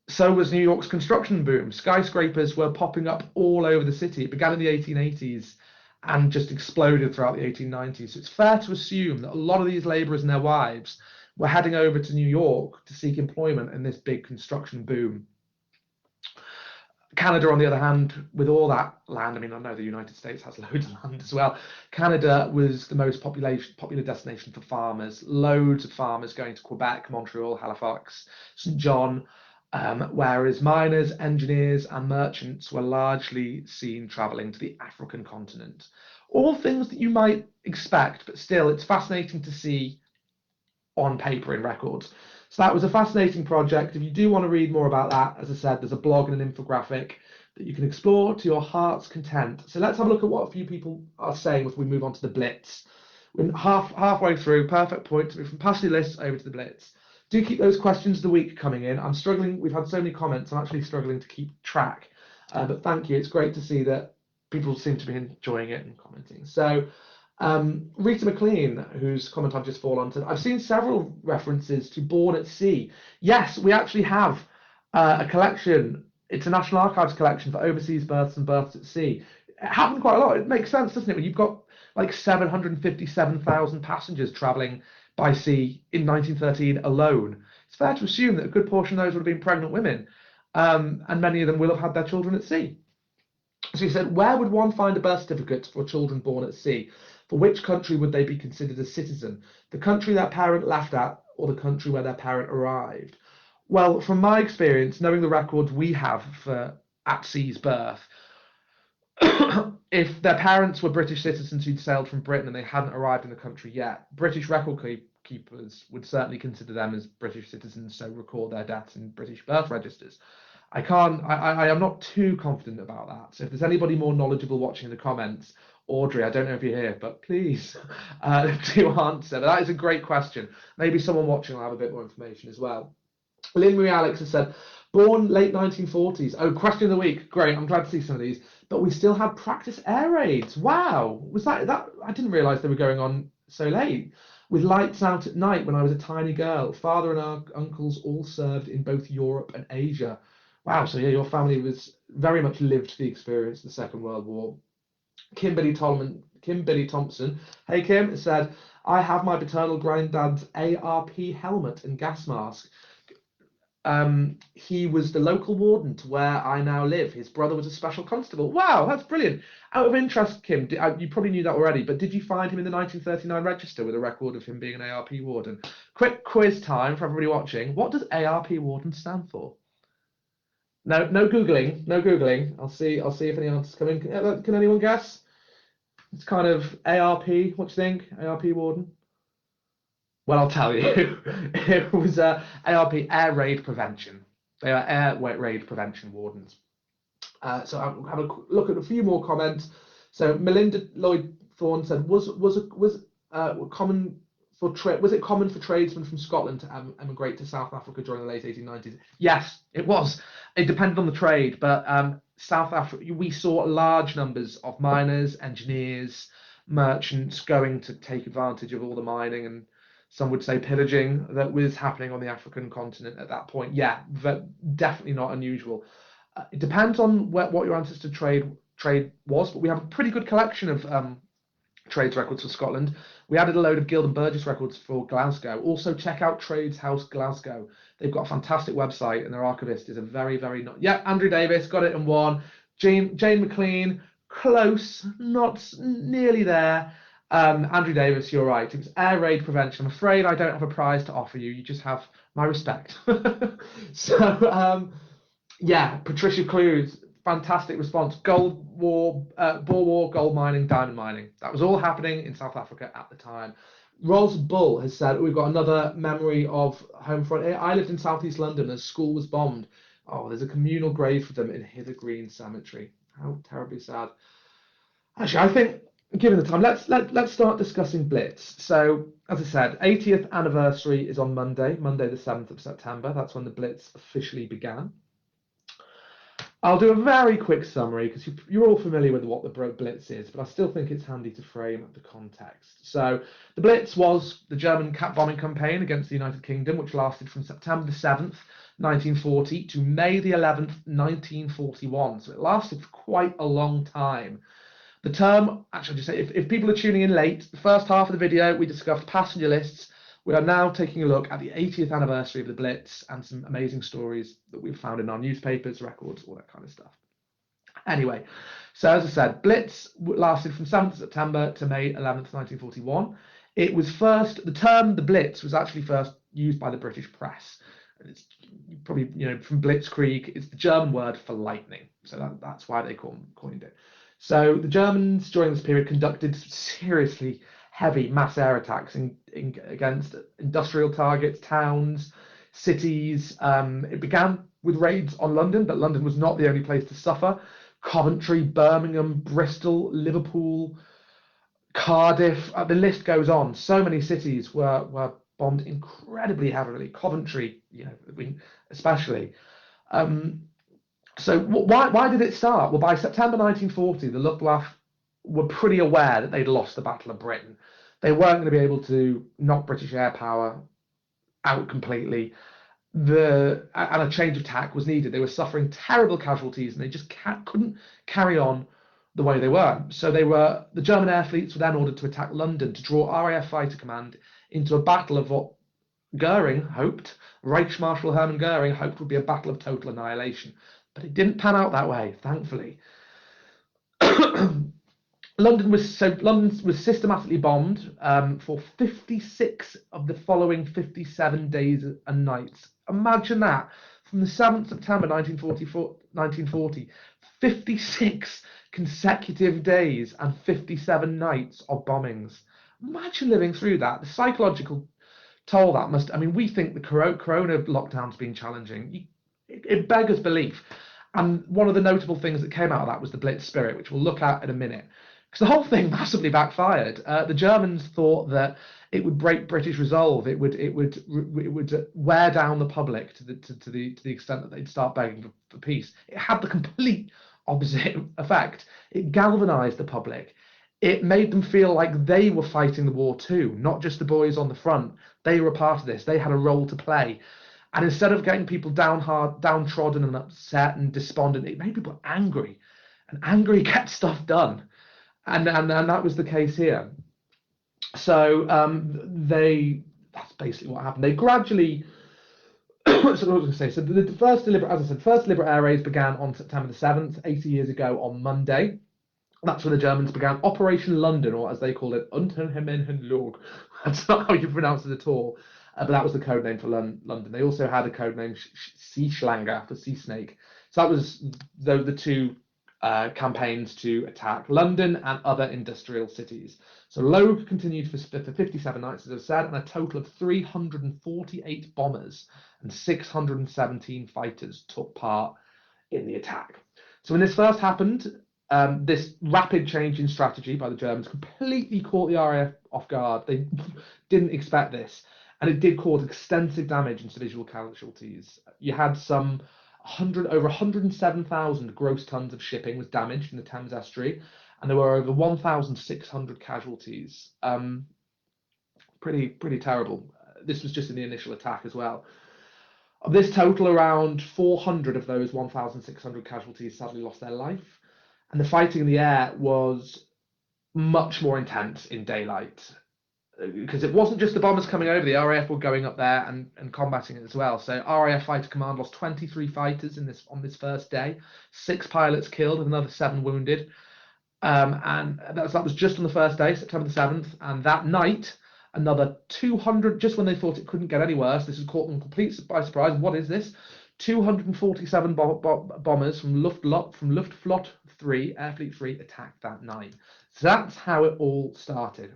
so was New York's construction boom. Skyscrapers were popping up all over the city. It began in the 1880s and just exploded throughout the 1890s. So it's fair to assume that a lot of these labourers and their wives were heading over to New York to seek employment in this big construction boom. Canada, on the other hand, with all that land, I mean, I know the United States has loads of land as well. Canada was the most popular destination for farmers. Loads of farmers going to Quebec, Montreal, Halifax, St. John. Whereas miners, engineers, and merchants were largely seen travelling to the African continent. All things that you might expect, but still, it's fascinating to see on paper in records. So that was a fascinating project. If you do want to read more about that, as I said, there's a blog and an infographic that you can explore to your heart's content. So let's have a look at what a few people are saying as we move on to the Blitz. We're halfway through, perfect point to move from pasty lists over to the Blitz. Do keep those questions of the week coming in. I'm struggling. We've had so many comments. I'm actually struggling to keep track. But thank you. It's great to see that people seem to be enjoying it and commenting. So Rita McLean, whose comment I've just fallen onto, I've seen several references to Born at Sea. Yes, we actually have a collection. It's a National Archives collection for overseas births and births at sea. It happened quite a lot. It makes sense, doesn't it? When you've got like 757,000 passengers travelling by sea in 1913 alone, it's fair to assume that a good portion of those would have been pregnant women, and many of them will have had their children at sea. So he said, where would one find a birth certificate for children born at sea? For which country would they be considered a citizen? The country their parent left at, or the country where their parent arrived? Well, from my experience, knowing the records we have for at sea's birth, if their parents were British citizens who'd sailed from Britain and they hadn't arrived in the country yet, British record keepers would certainly consider them as British citizens, so record their deaths in British birth registers. I am not too confident about that. So if there's anybody more knowledgeable watching in the comments, Audrey, I don't know if you're here, but please do answer. But that is a great question. Maybe someone watching will have a bit more information as well. Lynn Marie Alex has said, born late 1940s. Oh, question of the week. Great. I'm glad to see some of these. But we still had practice air raids. Wow. Was that I didn't realise they were going on so late. With lights out at night when I was a tiny girl. Father and our uncles all served in both Europe and Asia. Wow, so yeah, your family was very much lived the experience of the Second World War. Kim Billy Thompson, hey Kim, said, I have my paternal granddad's ARP helmet and gas mask. He was the local warden to where I now live. His brother was a special constable. Wow, that's brilliant. Out of interest, Kim, you probably knew that already, but did you find him in the 1939 register with a record of him being an ARP warden? Quick quiz time for everybody watching. What does ARP warden stand for? No, no googling, no googling. I'll see if any answers come in. Can anyone guess? It's kind of ARP. What do you think? ARP warden. Well, I'll tell you. It was ARP, Air Raid Prevention. They are Air Raid Prevention Wardens. So I'll have a look at a few more comments. So Melinda Lloyd Thorne said, was it common for tradesmen from Scotland to emigrate to South Africa during the late 1890s? Yes, it was. It depended on the trade, but South Africa, we saw large numbers of miners, engineers, merchants going to take advantage of all the mining and some would say pillaging that was happening on the African continent at that point. Yeah, but definitely not unusual. It depends on what your ancestor trade was, but we have a pretty good collection of trades records for Scotland. We added a load of Guild and Burgess records for Glasgow. Also, check out Trades House Glasgow. They've got a fantastic website, and their archivist is a very, very Andrew Davis got it in one. Jane McLean, close, not nearly there. Andrew Davis, you're right. It was Air Raid Prevention. I'm afraid I don't have a prize to offer you. You just have my respect. So, yeah, Patricia Clues, fantastic response. Boer War, gold mining, diamond mining. That was all happening in South Africa at the time. Ros Bull has said, we've got another memory of home front. I lived in southeast London as school was bombed. Oh, there's a communal grave for them in Hither Green Cemetery. How terribly sad. Actually, I think, given the time, let's start discussing Blitz. So, as I said, 80th anniversary is on Monday the 7th of September. That's when the Blitz officially began. I'll do a very quick summary because you're all familiar with what the Blitz is, but I still think it's handy to frame the context. So the Blitz was the German cat bombing campaign against the United Kingdom, which lasted from September the 7th, 1940 to May the 11th, 1941. So it lasted for quite a long time. The term, actually, just say, if people are tuning in late, the first half of the video, we discussed passenger lists. We are now taking a look at the 80th anniversary of the Blitz and some amazing stories that we've found in our newspapers, records, all that kind of stuff. Anyway, so as I said, Blitz lasted from 7th September to May 11th, 1941. It was first, the term the Blitz was actually first used by the British press. And it's probably, from Blitzkrieg, it's the German word for lightning. So that's why they coined it. So the Germans during this period conducted seriously heavy mass air attacks against industrial targets, towns, cities. It began with raids on London, but London was not the only place to suffer. Coventry, Birmingham, Bristol, Liverpool, Cardiff, the list goes on. So many cities were bombed incredibly heavily. Coventry, especially. So why did it start? Well, by September 1940, the Luftwaffe were pretty aware that they'd lost the Battle of Britain. They weren't going to be able to knock British air power out completely. And a change of tack was needed. They were suffering terrible casualties, and they just couldn't carry on the way they were. So the German air fleets were then ordered to attack London to draw RAF Fighter Command into a battle of what Goering hoped, Reichsmarshal Hermann Goering hoped would be a battle of total annihilation. But it didn't pan out that way, thankfully. London was systematically bombed for 56 of the following 57 days and nights. Imagine that. From the 7th September 1940, 56 consecutive days and 57 nights of bombings. Imagine living through that. The psychological toll that must... we think the corona lockdown's been challenging. It beggars belief. And one of the notable things that came out of that was the Blitz Spirit, which we'll look at in a minute. Because the whole thing massively backfired. The Germans thought that it would break British resolve. It would wear down the public to the extent that they'd start begging for peace. It had the complete opposite effect. It galvanised the public. it made them feel like they were fighting the war too, not just the boys on the front. They were a part of this. They had a role to play. And instead of getting people downtrodden and upset and despondent, it made people angry. And angry gets stuff done. And that was the case here. So that's basically what happened. They gradually, so what was I going to say? So the first deliberate, as I said, first deliberate air raids began on September the 7th, 80 years ago on Monday. That's when the Germans began Operation London, or as they called it, Unterhemmenhenlog. That's not how you pronounce it at all. But that was the code name for London. They also had a code name Sea Schlanger for sea snake. So that was the two campaigns to attack London and other industrial cities. So Logue continued for 57 nights, as I've said, and a total of 348 bombers and 617 fighters took part in the attack. So when this first happened, this rapid change in strategy by the Germans completely caught the RAF off guard. They didn't expect this, and it did cause extensive damage and visual casualties. You had over 107,000 gross tons of shipping was damaged in the Thames estuary, and there were over 1,600 casualties. Pretty terrible. This was just in the initial attack as well. Of this total, around 400 of those 1,600 casualties sadly lost their life. And the fighting in the air was much more intense in daylight, because it wasn't just the bombers coming over. The RAF were going up there and combating it as well. So RAF Fighter Command lost 23 fighters on this first day, 6 pilots killed and another 7 wounded. And that was just on the first day, September the 7th. And that night, another 200, just when they thought it couldn't get any worse, this has caught them complete by surprise. What is this? 247 bombers from Luftwaffe 3, Air Fleet 3, attacked that night. So that's how it all started.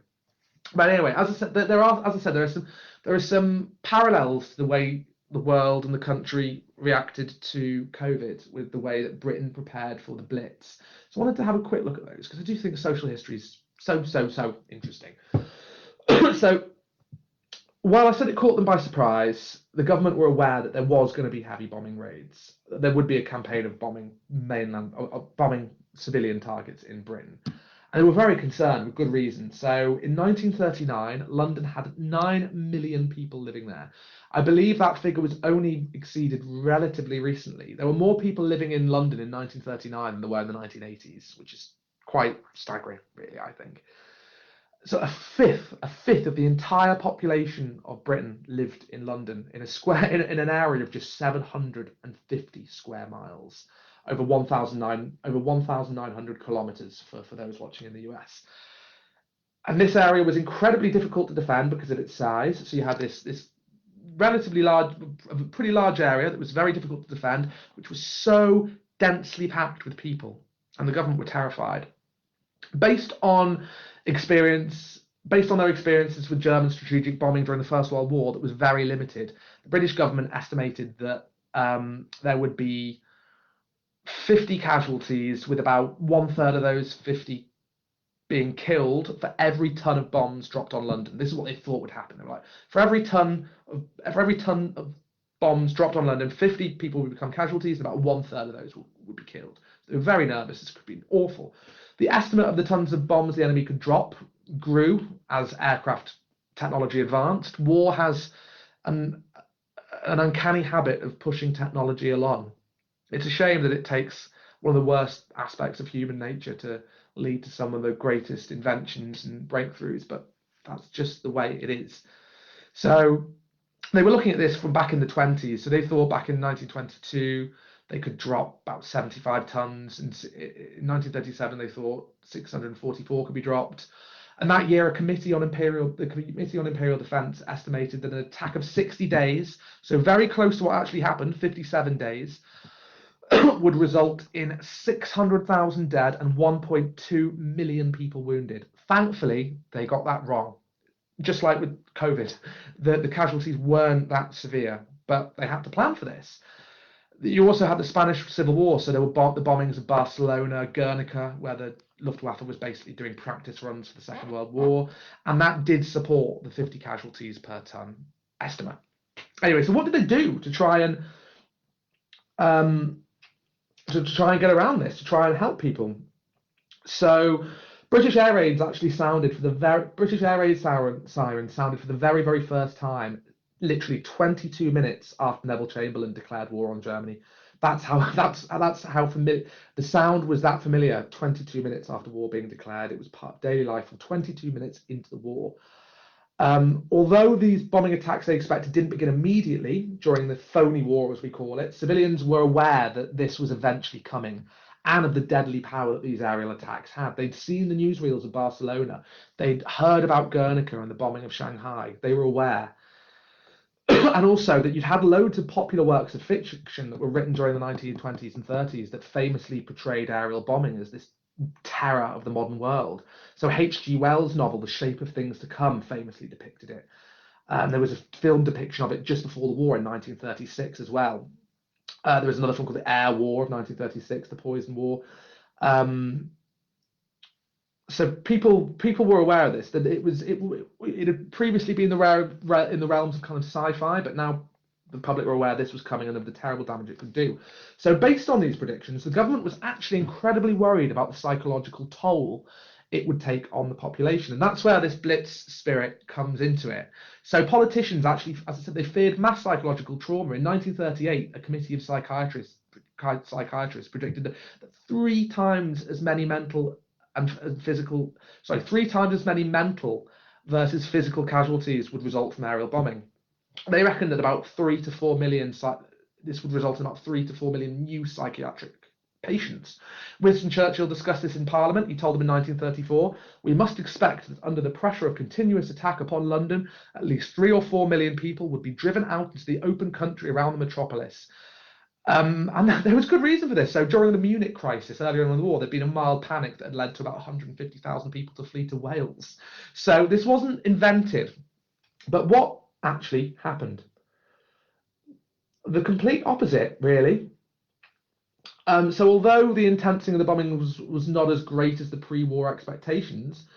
But anyway, as I said, there are some parallels to the way the world and the country reacted to COVID with the way that Britain prepared for the Blitz. So I wanted to have a quick look at those because I do think social history is so interesting. So while I said it caught them by surprise, the government were aware that there was going to be heavy bombing raids. There would be a campaign of bombing civilian targets in Britain. And they were very concerned with good reason. So in 1939, London had 9 million people living there. I believe that figure was only exceeded relatively recently. There were more people living in London in 1939 than there were in the 1980s, which is quite staggering, really, I think. So a fifth of the entire population of Britain lived in London in an area of just 750 square miles, over 1,900 kilometers for those watching in the US. And this area was incredibly difficult to defend because of its size. So you had this relatively large, pretty large area that was very difficult to defend, which was so densely packed with people, and the government were terrified. Based on their experiences with German strategic bombing during the First World War that was very limited, the British government estimated that there would be 50 casualties, with about 1/3 of those 50 being killed for every ton of bombs dropped on London. This is what they thought would happen. They were like, for every ton of bombs dropped on London, 50 people would become casualties, and about 1/3 of those would be killed. So they were very nervous. This could be awful. The estimate of the tons of bombs the enemy could drop grew as aircraft technology advanced. War has an uncanny habit of pushing technology along. It's a shame that it takes one of the worst aspects of human nature to lead to some of the greatest inventions and breakthroughs, but that's just the way it is. So they were looking at this from back in the 20s. So they thought back in 1922, they could drop about 75 tons. And in 1937, they thought 644 could be dropped. And that year, the Committee on Imperial Defence estimated that an attack of 60 days, so very close to what actually happened, 57 days, would result in 600,000 dead and 1.2 million people wounded. Thankfully, they got that wrong. Just like with COVID, the casualties weren't that severe, but they had to plan for this. You also had the Spanish Civil War, so there were the bombings of Barcelona, Guernica, where the Luftwaffe was basically doing practice runs for the Second World War, and that did support the 50 casualties per ton estimate. Anyway, so what did they do to try and get around this, to try and help people? So British air raids actually sounded for the very British air raid siren sounded for the very, very first time, literally 22 minutes after Neville Chamberlain declared war on Germany. That's how familiar the sound was. That familiar 22 minutes after war being declared. It was part of daily life from 22 minutes into the war. Although these bombing attacks they expected didn't begin immediately during the phony war, as we call it, civilians were aware that this was eventually coming and of the deadly power that these aerial attacks had. They'd seen the newsreels of Barcelona. They'd heard about Guernica and the bombing of Shanghai. They were aware. And also that you'd had loads of popular works of fiction that were written during the 1920s and 30s that famously portrayed aerial bombing as this terror of the modern world. So H.G. Wells' novel, The Shape of Things to Come, famously depicted it. There was a film depiction of it just before the war in 1936 as well. There was another film called The Air War of 1936, The Poison War. So people were aware of this, that it had previously been in the realms of kind of sci-fi, but now the public were aware this was coming and of the terrible damage it could do. So based on these predictions, the government was actually incredibly worried about the psychological toll it would take on the population. And that's where this Blitz Spirit comes into it. So politicians actually, as I said, they feared mass psychological trauma. In 1938, a committee of psychiatrists predicted that 3 times as many mental versus physical casualties would result from aerial bombing. They reckon that about 3 to 4 million, this would result in about 3 to 4 million new psychiatric patients. Winston Churchill discussed this in Parliament. He told them in 1934, "We must expect that under the pressure of continuous attack upon London, at least 3 or 4 million people would be driven out into the open country around the metropolis." And there was good reason for this. So during the Munich crisis earlier in the war, there'd been a mild panic that had led to about 150,000 people to flee to Wales. So this wasn't invented. But what actually happened? The complete opposite, really. So although the intensity of the bombing was not as great as the pre-war expectations,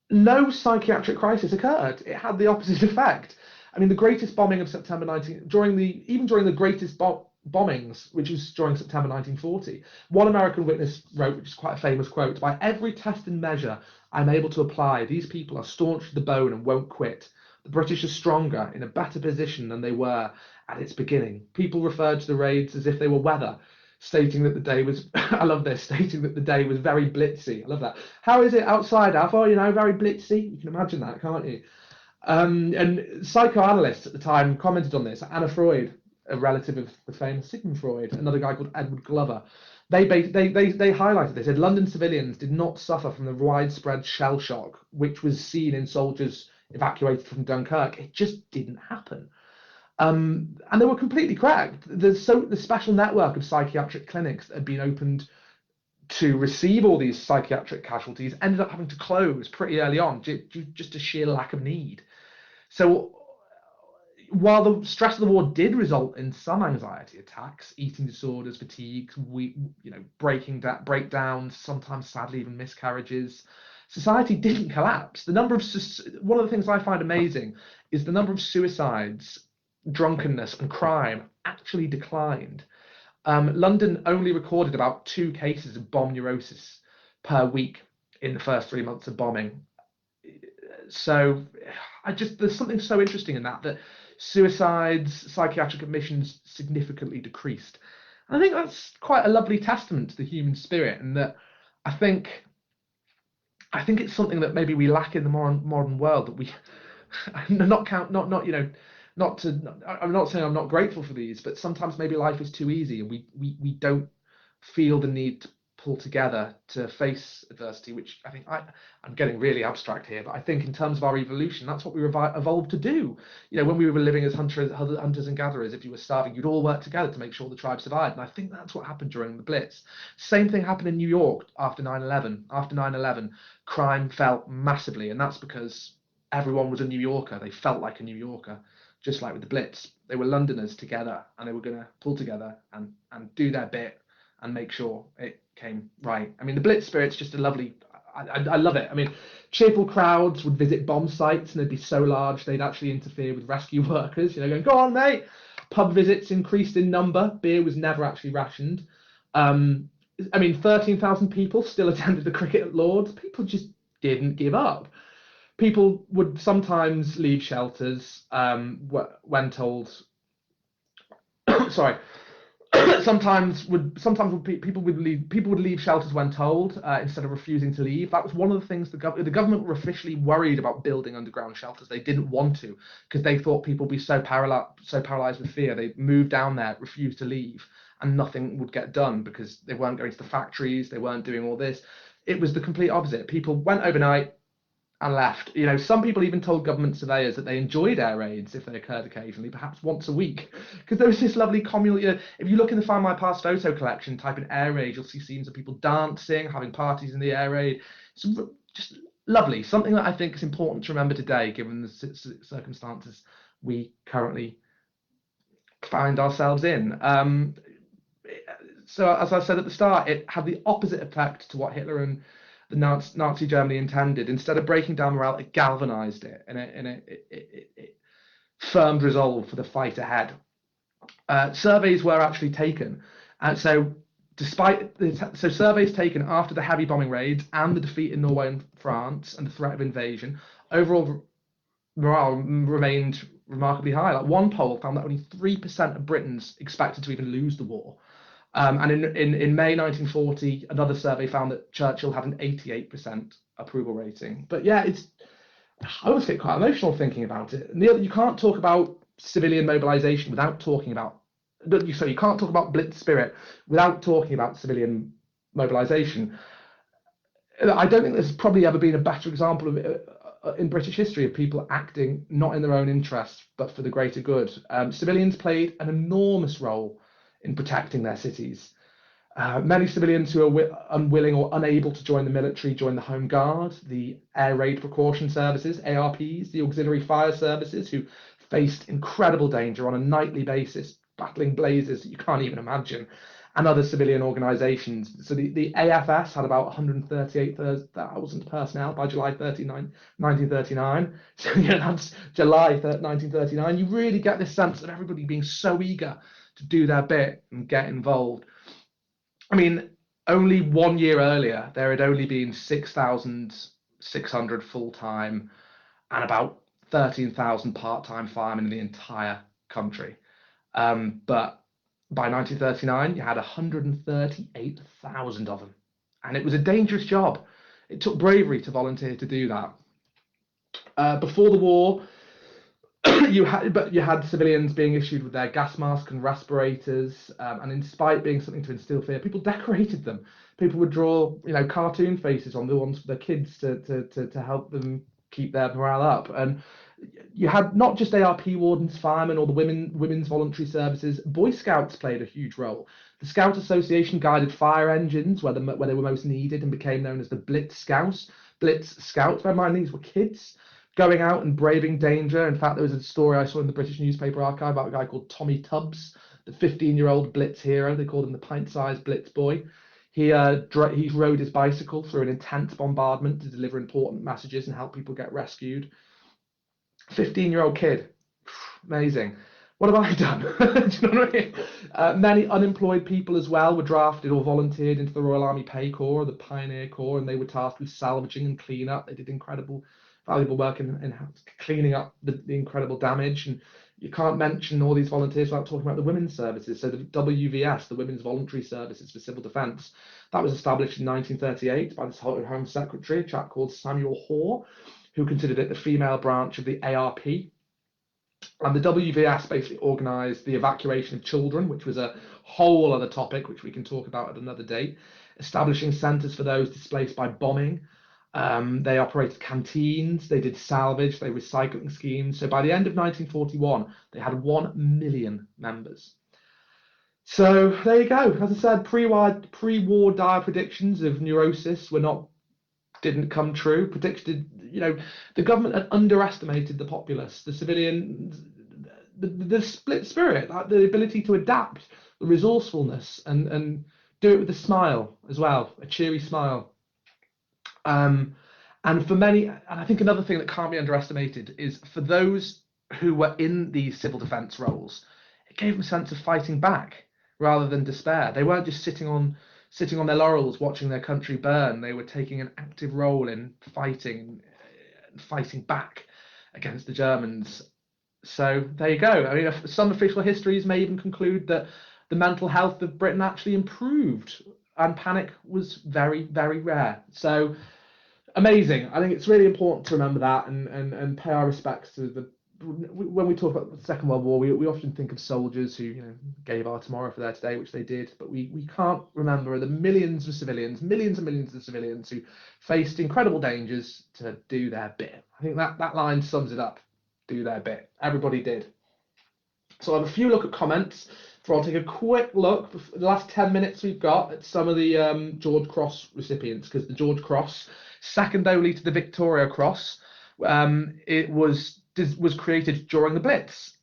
no psychiatric crisis occurred. It had the opposite effect. I mean, the greatest bombing of September 19 during the greatest bombings, which was during September 1940, one American witness wrote, which is quite a famous quote: "By every test and measure I'm able to apply, these people are staunch to the bone and won't quit. The British are stronger, in a better position than they were at its beginning." People referred to the raids as if they were weather, stating that the day was, I love this, stating that the day was very blitzy. I love that. How is it outside, Alf? Oh, very blitzy. You can imagine that, can't you? And psychoanalysts at the time commented on this. Anna Freud, a relative of the famous Sigmund Freud, another guy called Edward Glover, they highlighted this. They said London civilians did not suffer from the widespread shell shock which was seen in soldiers evacuated from Dunkirk. It just didn't happen. And they were completely correct. The special network of psychiatric clinics that had been opened to receive all these psychiatric casualties ended up having to close pretty early on, just a sheer lack of need. So while the stress of the war did result in some anxiety attacks, eating disorders, fatigue, breakdowns, sometimes sadly even miscarriages, society didn't collapse. One of the things I find amazing is the number of suicides, drunkenness and crime actually declined. London only recorded about 2 cases of bomb neurosis per week in the first 3 months of bombing. So there's something so interesting in that suicides, psychiatric admissions significantly decreased. And I think that's quite a lovely testament to the human spirit, and that I think it's something that maybe we lack in the modern world, that we I'm not saying I'm not grateful for these, but sometimes maybe life is too easy and we don't feel the need to pull together to face adversity, which I think I'm getting really abstract here, but I think in terms of our evolution, that's what we evolved to do. When we were living as hunters and gatherers, if you were starving, you'd all work together to make sure the tribe survived. And I think that's what happened during the Blitz. Same thing happened in New York after 9/11. After 9/11, crime fell massively, and that's because everyone was a New Yorker. They felt like a New Yorker. Just like with the Blitz, they were Londoners together, and they were going to pull together and do their bit and make sure it came right. I mean, the Blitz Spirit's just a lovely, I love it. I mean, cheerful crowds would visit bomb sites, and they'd be so large they'd actually interfere with rescue workers, going, "Go on, mate." Pub visits increased in number. Beer was never actually rationed. I mean, 13,000 people still attended the cricket at Lord's. People just didn't give up. People would sometimes leave shelters when told. Sorry. People would leave shelters when told instead of refusing to leave. That was one of the things the government were officially worried about building underground shelters. They didn't want to because they thought people would be so paralyzed with fear. They moved down there, refused to leave, and nothing would get done because they weren't going to the factories. They weren't doing all this. It was the complete opposite. People went overnight and left. You know, some people even told government surveyors that they enjoyed air raids if they occurred occasionally, perhaps once a week, because there was this lovely communal. You know, if you look in the Findmypast photo collection, type in air raid, you'll see scenes of people dancing, having parties in the air raid. It's just lovely. Something that I think is important to remember today, given the circumstances we currently find ourselves in. So, as I said at the start, it had the opposite effect to what Hitler and the Nazi Germany intended. Instead of breaking down morale, it galvanized it, and it firmed resolve for the fight ahead. Surveys were actually taken, and so surveys taken after the heavy bombing raids and the defeat in Norway and France and the threat of invasion, overall morale remained remarkably high. Like one poll found that only 3% of Britons expected to even lose the war. And in May 1940, another survey found that Churchill had an 88% approval rating. But yeah, I always get quite emotional thinking about it. Neil, you can't talk about civilian mobilization without talking about. So you can't talk about Blitz Spirit without talking about civilian mobilization. I don't think there's probably ever been a better example of it in British history of people acting not in their own interest but for the greater good. Civilians played an enormous role in protecting their cities. Many civilians who are unwilling or unable to join the military joined the Home Guard, the Air Raid Precaution Services, ARPs, the Auxiliary Fire Services, who faced incredible danger on a nightly basis, battling blazes that you can't even imagine, and other civilian organisations. So the AFS had about 138,000 personnel by July 1939. So that's July 1939. You really get this sense of everybody being so eager to do their bit and get involved. I mean, only 1 year earlier, there had only been 6,600 full-time and about 13,000 part-time firemen in the entire country. But by 1939, you had 138,000 of them. And it was a dangerous job. It took bravery to volunteer to do that. Before the war, you had civilians being issued with their gas masks and respirators, and in spite of being something to instill fear, people decorated them. People would draw, cartoon faces on the ones for their kids to help them keep their morale up. And you had not just ARP wardens, firemen, or the women's voluntary services. Boy Scouts played a huge role. The Scout Association guided fire engines where they were most needed and became known as the Blitz Scouts. Bear in mind, these were kids going out and braving danger. In fact, there was a story I saw in the British newspaper archive about a guy called Tommy Tubbs, the 15-year-old Blitz hero. They called him the pint-sized Blitz boy. He rode his bicycle through an intense bombardment to deliver important messages and help people get rescued. 15-year-old kid, amazing. What have I done? Do you know what I mean? Many unemployed people as well were drafted or volunteered into the Royal Army Pay Corps, the Pioneer Corps, and they were tasked with salvaging and cleaning up. They did valuable work in cleaning up the incredible damage. And you can't mention all these volunteers without talking about the women's services. So the WVS, the Women's Voluntary Services for Civil Defence, that was established in 1938 by the Home Secretary, a chap called Samuel Hoare, who considered it the female branch of the ARP. And the WVS basically organised the evacuation of children, which was a whole other topic, which we can talk about at another date, establishing centres for those displaced by bombing. They operated canteens, they did salvage, they recycling schemes. So by the end of 1941, they had 1 million members. So there you go. As I said, pre-war dire predictions of neurosis didn't come true. The government had underestimated the populace, the civilians, the split spirit, the ability to adapt, the resourcefulness, and do it with a smile as well, a cheery smile. And for many, and I think another thing that can't be underestimated is for those who were in these civil defence roles, it gave them a sense of fighting back rather than despair. They weren't just sitting on sitting on their laurels, watching their country burn. They were taking an active role in fighting back against the Germans. So there you go. I mean, some official histories may even conclude that the mental health of Britain actually improved and panic was very, very rare. So amazing. I think it's really important to remember that and pay our respects to the. When we talk about the Second World War, we often think of soldiers who gave our tomorrow for their today, which they did, but we can't remember the millions of civilians, millions and millions of civilians who faced incredible dangers to do their bit. I think that line sums it up. Do their bit. Everybody did. So I have a few look at comments. I'll take a quick look, the last 10 minutes we've got, at some of the George Cross recipients, because the George Cross, second only to the Victoria Cross, it was created during the Blitz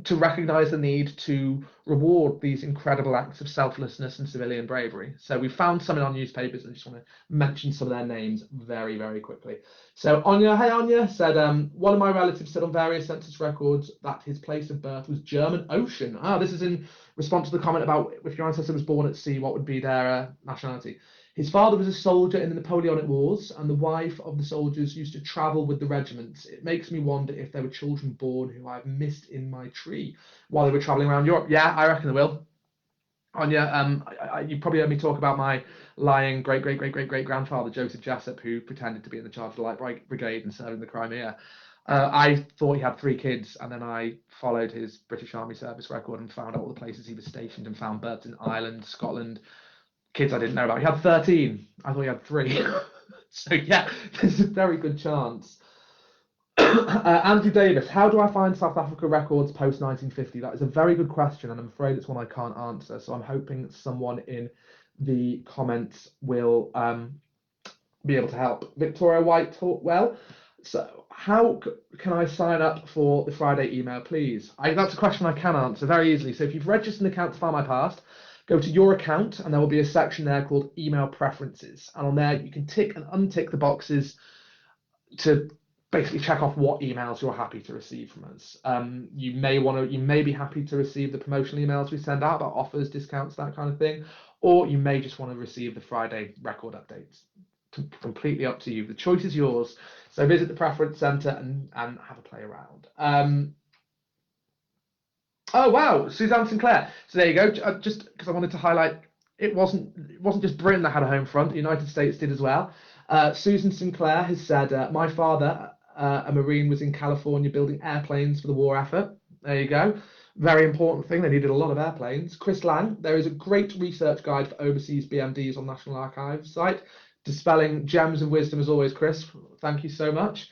to recognise the need to reward these incredible acts of selflessness and civilian bravery. So we found some in our newspapers, and I just want to mention some of their names very, very quickly. So Anya, hey Anya, said, one of my relatives said on various census records that his place of birth was German Ocean. This is in response to the comment about if your ancestor was born at sea, what would be their nationality. His father was a soldier in the Napoleonic Wars, and the wife of the soldiers used to travel with the regiments. It makes me wonder if there were children born who I've missed in my tree while they were traveling around Europe. Yeah, I reckon there will. Anya, you probably heard me talk about my lying great-great-great-great-great-grandfather, Joseph Jessup, who pretended to be in the charge of the Light Brigade and served in the Crimea. I thought he had 3 kids, and then I followed his British Army service record and found out all the places he was stationed and found births in Ireland, Scotland, kids I didn't know about. He had 13. I thought he had 3. So yeah, there's a very good chance. Andrew Davis, how do I find South Africa records post 1950? That is a very good question, and I'm afraid it's one I can't answer. So I'm hoping someone in the comments will be able to help. Victoria White, well, so how can I sign up for the Friday email, please? That's a question I can answer very easily. So if you've registered an account to Findmypast, go to your account, and there will be a section there called Email Preferences. And on there, you can tick and untick the boxes to basically check off what emails you're happy to receive from us. You may be happy to receive the promotional emails we send out about offers, discounts, that kind of thing, or you may just want to receive the Friday record updates. Completely up to you. The choice is yours. So visit the Preference Centre and have a play around. Oh wow, Suzanne Sinclair. So there you go. Just because I wanted to highlight, it wasn't just Britain that had a home front. The United States did as well. Susan Sinclair has said, my father, a Marine, was in California building airplanes for the war effort. There you go. Very important thing. They needed a lot of airplanes. Chris Lang, there is a great research guide for overseas BMDs on National Archives site. Dispelling gems of wisdom as always, Chris. Thank you so much.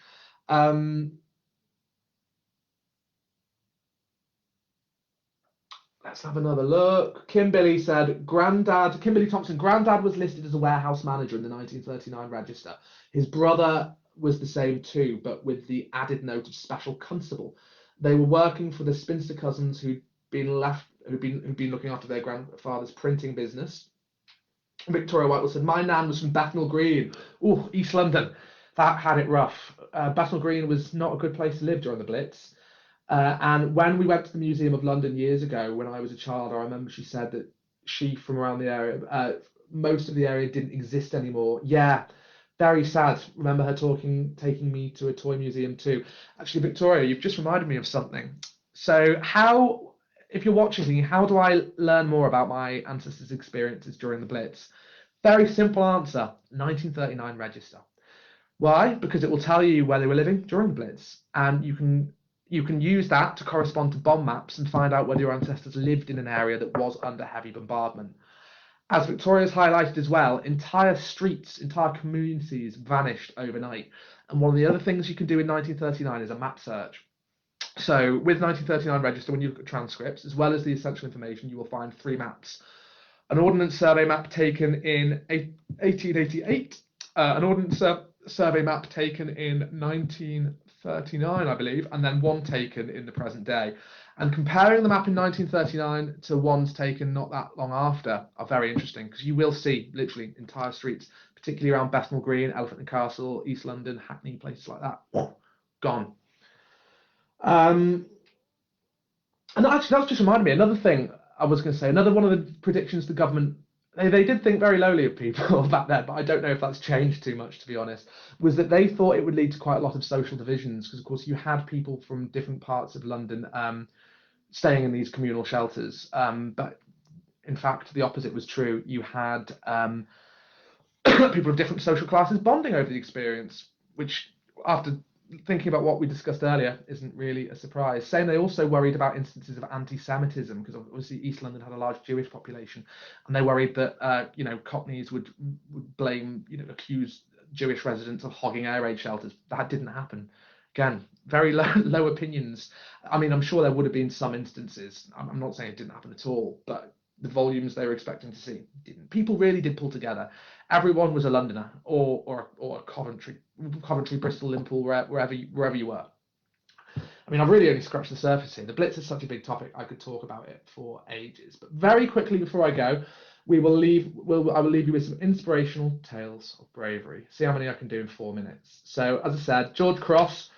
Let's have another look. Kimberly said, Kimberly Thompson, Grandad was listed as a warehouse manager in the 1939 register. His brother was the same too, but with the added note of special constable. They were working for the spinster cousins who'd been looking after their grandfather's printing business. Victoria Whitewell said, my nan was from Bethnal Green. Ooh, East London. That had it rough. Bethnal Green was not a good place to live during the Blitz. And when we went to the Museum of London years ago, when I was a child, I remember she said that she from around the area, most of the area didn't exist anymore. Yeah, very sad. Remember her taking me to a toy museum too. Actually, Victoria, you've just reminded me of something. So if you're watching, how do I learn more about my ancestors' experiences during the Blitz? Very simple answer, 1939 register. Why? Because it will tell you where they were living during the Blitz, and you can use that to correspond to bomb maps and find out whether your ancestors lived in an area that was under heavy bombardment. As Victoria's highlighted as well, entire streets, entire communities vanished overnight. And one of the other things you can do in 1939 is a map search. So with 1939 register, when you look at transcripts, as well as the essential information, you will find 3 maps. An Ordnance Survey map taken in 1888, an Ordnance Survey map taken in 1939, I believe, and then one taken in the present day. And comparing the map in 1939 to ones taken not that long after are very interesting, because you will see literally entire streets, particularly around Bethnal Green, Elephant and Castle, East London, Hackney, places like that, gone. And actually, that's just reminded me, another thing I was going to say, another one of the predictions the government they did think very lowly of people back then, but I don't know if that's changed too much, to be honest, was that they thought it would lead to quite a lot of social divisions, because of course you had people from different parts of London staying in these communal shelters. But in fact, the opposite was true. You had people of different social classes bonding over the experience, which, after thinking about what we discussed earlier, isn't really a surprise. Same, they also worried about instances of anti-Semitism, because obviously East London had a large Jewish population, and they worried that Cockneys would blame, accuse Jewish residents of hogging air raid shelters. That didn't happen. Again, very low opinions. I mean, I'm sure there would have been some instances. I'm not saying it didn't happen at all, but the volumes they were expecting to see didn't. People really did pull together. Everyone was a Londoner or a Coventry, Bristol, Liverpool, wherever you were. I mean, I've really only scratched the surface here. The Blitz is such a big topic; I could talk about it for ages. But very quickly before I go, I will leave you with some inspirational tales of bravery. See how many I can do in 4 minutes. So, as I said, George Cross,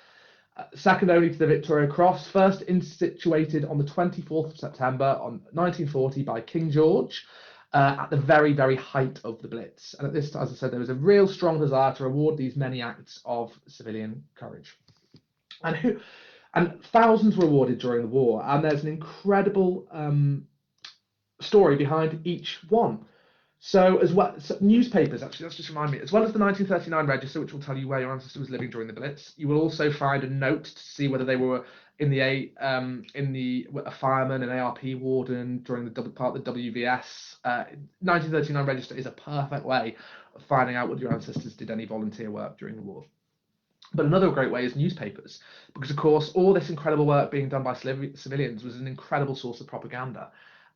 second only to the Victoria Cross, first instituted on the 24th of September 1940 by King George, at the very, very height of the Blitz. And at this, as I said, there was a real strong desire to reward these many acts of civilian courage. And thousands were awarded during the war, and there's an incredible story behind each one. So newspapers, actually, that's just remind me, as well as the 1939 register, which will tell you where your ancestor was living during the Blitz, you will also find a note to see whether they were a fireman, an ARP warden during the part of the WVS. 1939 register is a perfect way of finding out whether your ancestors did any volunteer work during the war. But another great way is newspapers, because of course all this incredible work being done by civilians was an incredible source of propaganda,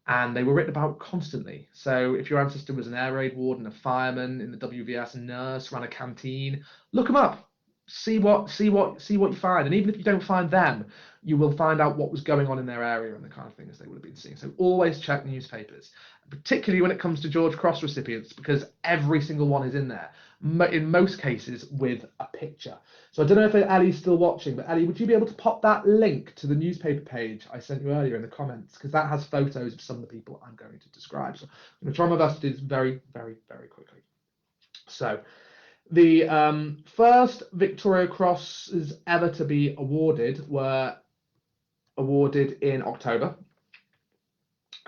and they were written about constantly. So if your ancestor was an air raid warden, a fireman in the WVS, a nurse, ran a canteen, look them up, see what you find, and even if you don't find them, you will find out what was going on in their area and the kind of things they would have been seeing. So always check newspapers, particularly when it comes to George Cross recipients, because every single one is in there, in most cases with a picture. So I don't know if Ellie's still watching, but Ellie, would you be able to pop that link to the newspaper page I sent you earlier in the comments? Because that has photos of some of the people I'm going to describe. So I'm going to try my best to do this very, very, very quickly. So the first Victoria Crosses ever to be awarded were awarded in October.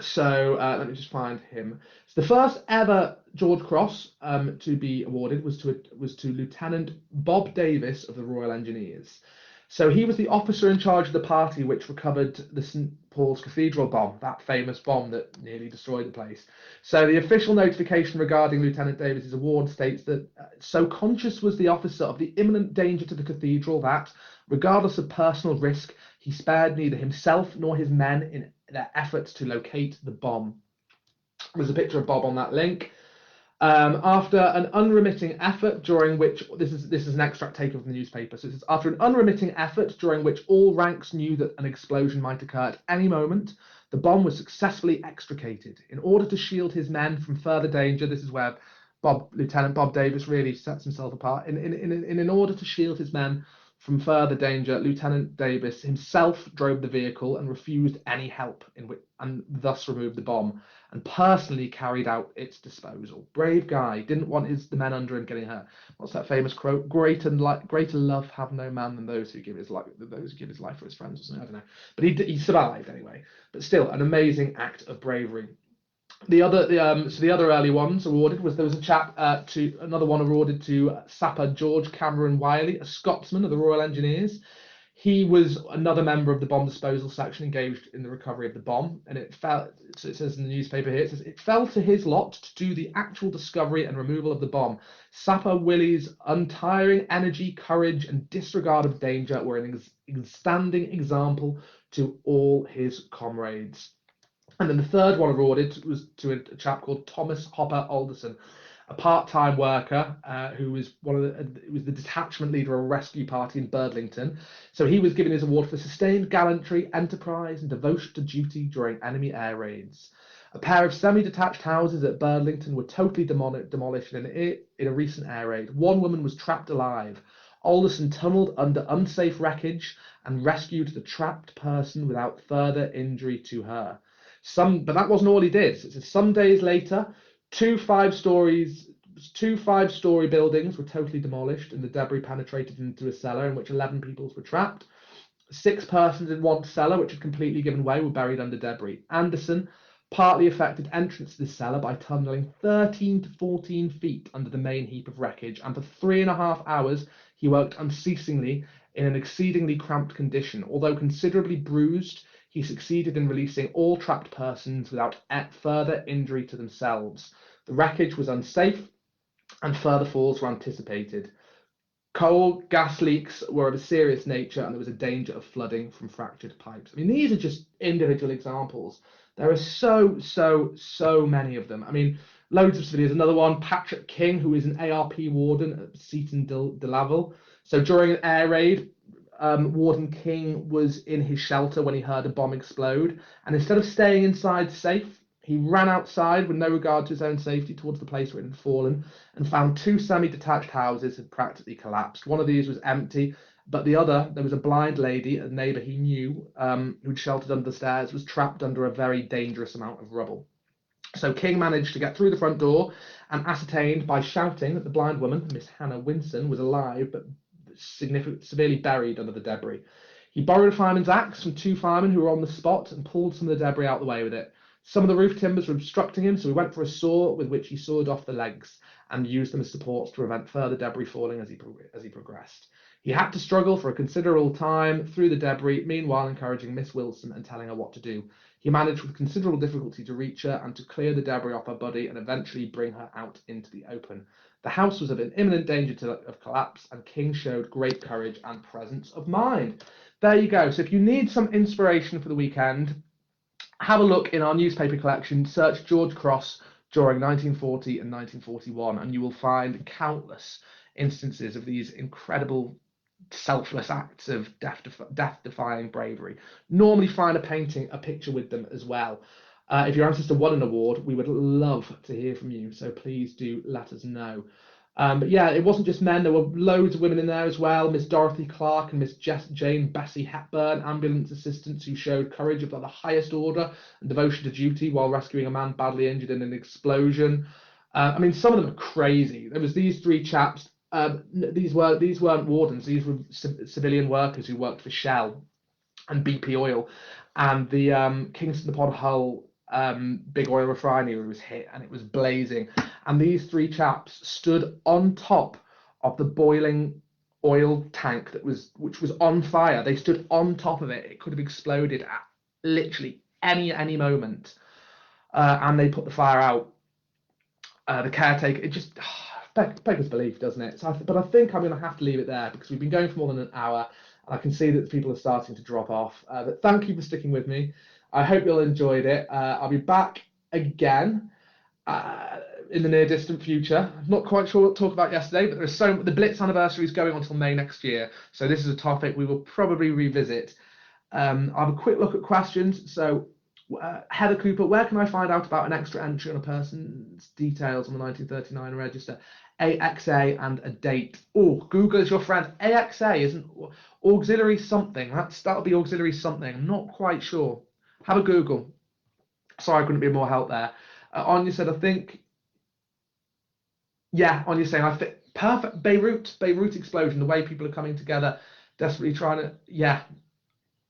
So let me just find him. So the first ever George Cross to be awarded was to Lieutenant Bob Davis of the Royal Engineers. So he was the officer in charge of the party which recovered the St Paul's Cathedral bomb, that famous bomb that nearly destroyed the place. So the official notification regarding Lieutenant Davis's award states that so conscious was the officer of the imminent danger to the cathedral that, regardless of personal risk, he spared neither himself nor his men in their efforts to locate the bomb. There's a picture of Bob on that link. After an unremitting effort during which, this is an extract taken from the newspaper, so it says, after an unremitting effort during which all ranks knew that an explosion might occur at any moment, the bomb was successfully extricated. In order to shield his men from further danger, this is where Lieutenant Bob Davis really sets himself apart. In order to shield his men from further danger, Lieutenant Davis himself drove the vehicle and refused any help and thus removed the bomb, and personally carried out its disposal. Brave guy, didn't want the men under him getting hurt. What's that famous quote? Greater love have no man than those who give his life for his friends, or something. I don't know. But he survived anyway. But still, an amazing act of bravery. The other early ones awarded was, there was another one awarded to Sapper George Cameron Wiley, a Scotsman of the Royal Engineers. He was another member of the bomb disposal section engaged in the recovery of the bomb, and it says in the newspaper here, it fell to his lot to do the actual discovery and removal of the bomb. Sapper Willie's untiring energy, courage, and disregard of danger were an outstanding example to all his comrades. And then the third one awarded was to a chap called Thomas Hopper Alderson, a part-time worker who was the detachment leader of a rescue party in Birdlington. So he was given his award for sustained gallantry, enterprise, and devotion to duty during enemy air raids. A pair of semi-detached houses at Birdlington were totally demolished in a recent air raid. One woman was trapped alive. Alderson tunnelled under unsafe wreckage and rescued the trapped person without further injury to her. But that wasn't all he did. So some days later, Two five-story buildings were totally demolished and the debris penetrated into a cellar in which 11 people were trapped. 6 persons in one cellar, which had completely given way, were buried under debris. Anderson partly affected entrance to this cellar by tunnelling 13 to 14 feet under the main heap of wreckage, and for 3.5 hours he worked unceasingly in an exceedingly cramped condition. Although considerably bruised, he succeeded in releasing all trapped persons without further injury to themselves. The wreckage was unsafe, and further falls were anticipated. Coal gas leaks were of a serious nature, and there was a danger of flooding from fractured pipes. I mean, these are just individual examples. There are so many of them. I mean, loads of civilians. Another one, Patrick King, who is an ARP warden at Seaton de Laval. So during an air raid, Warden King was in his shelter when he heard a bomb explode, and instead of staying inside safe, he ran outside with no regard to his own safety towards the place where it had fallen, and found 2 semi-detached houses had practically collapsed. One of these was empty, but the other, there was a blind lady, a neighbour he knew, who'd sheltered under the stairs, was trapped under a very dangerous amount of rubble. So King managed to get through the front door and ascertained by shouting that the blind woman, Miss Hannah Winson, was alive but severely buried under the debris. He borrowed a fireman's axe from 2 firemen who were on the spot and pulled some of the debris out of the way with it. Some of the roof timbers were obstructing him, so he went for a saw with which he sawed off the legs and used them as supports to prevent further debris falling as he progressed. He had to struggle for a considerable time through the debris, meanwhile encouraging Miss Wilson and telling her what to do. He managed with considerable difficulty to reach her and to clear the debris off her body and eventually bring her out into the open. The house was in imminent danger of collapse, and King showed great courage and presence of mind. There you go. So if you need some inspiration for the weekend, have a look in our newspaper collection, search George Cross during 1940 and 1941, and you will find countless instances of these incredible selfless acts of death-defying bravery. Normally find a picture with them as well. If your ancestor won an award, we would love to hear from you, so please do let us know. But yeah, it wasn't just men. There were loads of women in there as well. Miss Dorothy Clark and Miss Jane Bessie Hepburn, ambulance assistants who showed courage of the highest order and devotion to duty while rescuing a man badly injured in an explosion. I mean, some of them are crazy. There was these 3 chaps. These weren't wardens. These were civilian workers who worked for Shell and BP Oil, and the Kingston upon Hull big oil refinery was hit and it was blazing, and these 3 chaps stood on top of the boiling oil tank which was on fire. They stood on top of it. It could have exploded at literally any moment, and they put the fire out. The caretaker, it just beggars belief, doesn't it? But I think I'm going to have to leave it there because we've been going for more than an hour, and I can see that people are starting to drop off. But thank you for sticking with me. I hope you all enjoyed it. I'll be back again in the near distant future. I'm not quite sure what to talk about yesterday, but the Blitz anniversary is going on until May next year, so this is a topic we will probably revisit. I'll have a quick look at questions. So Heather Cooper, where can I find out about an extra entry on a person's details on the 1939 register? AXA and a date. Oh, Google is your friend. AXA isn't auxiliary something. That'll be auxiliary something. I'm not quite sure. Have a Google. Sorry, I couldn't be more help there. Anya said, I think. Yeah, Anya's saying, I think perfect. Beirut explosion. The way people are coming together, desperately trying to. Yeah,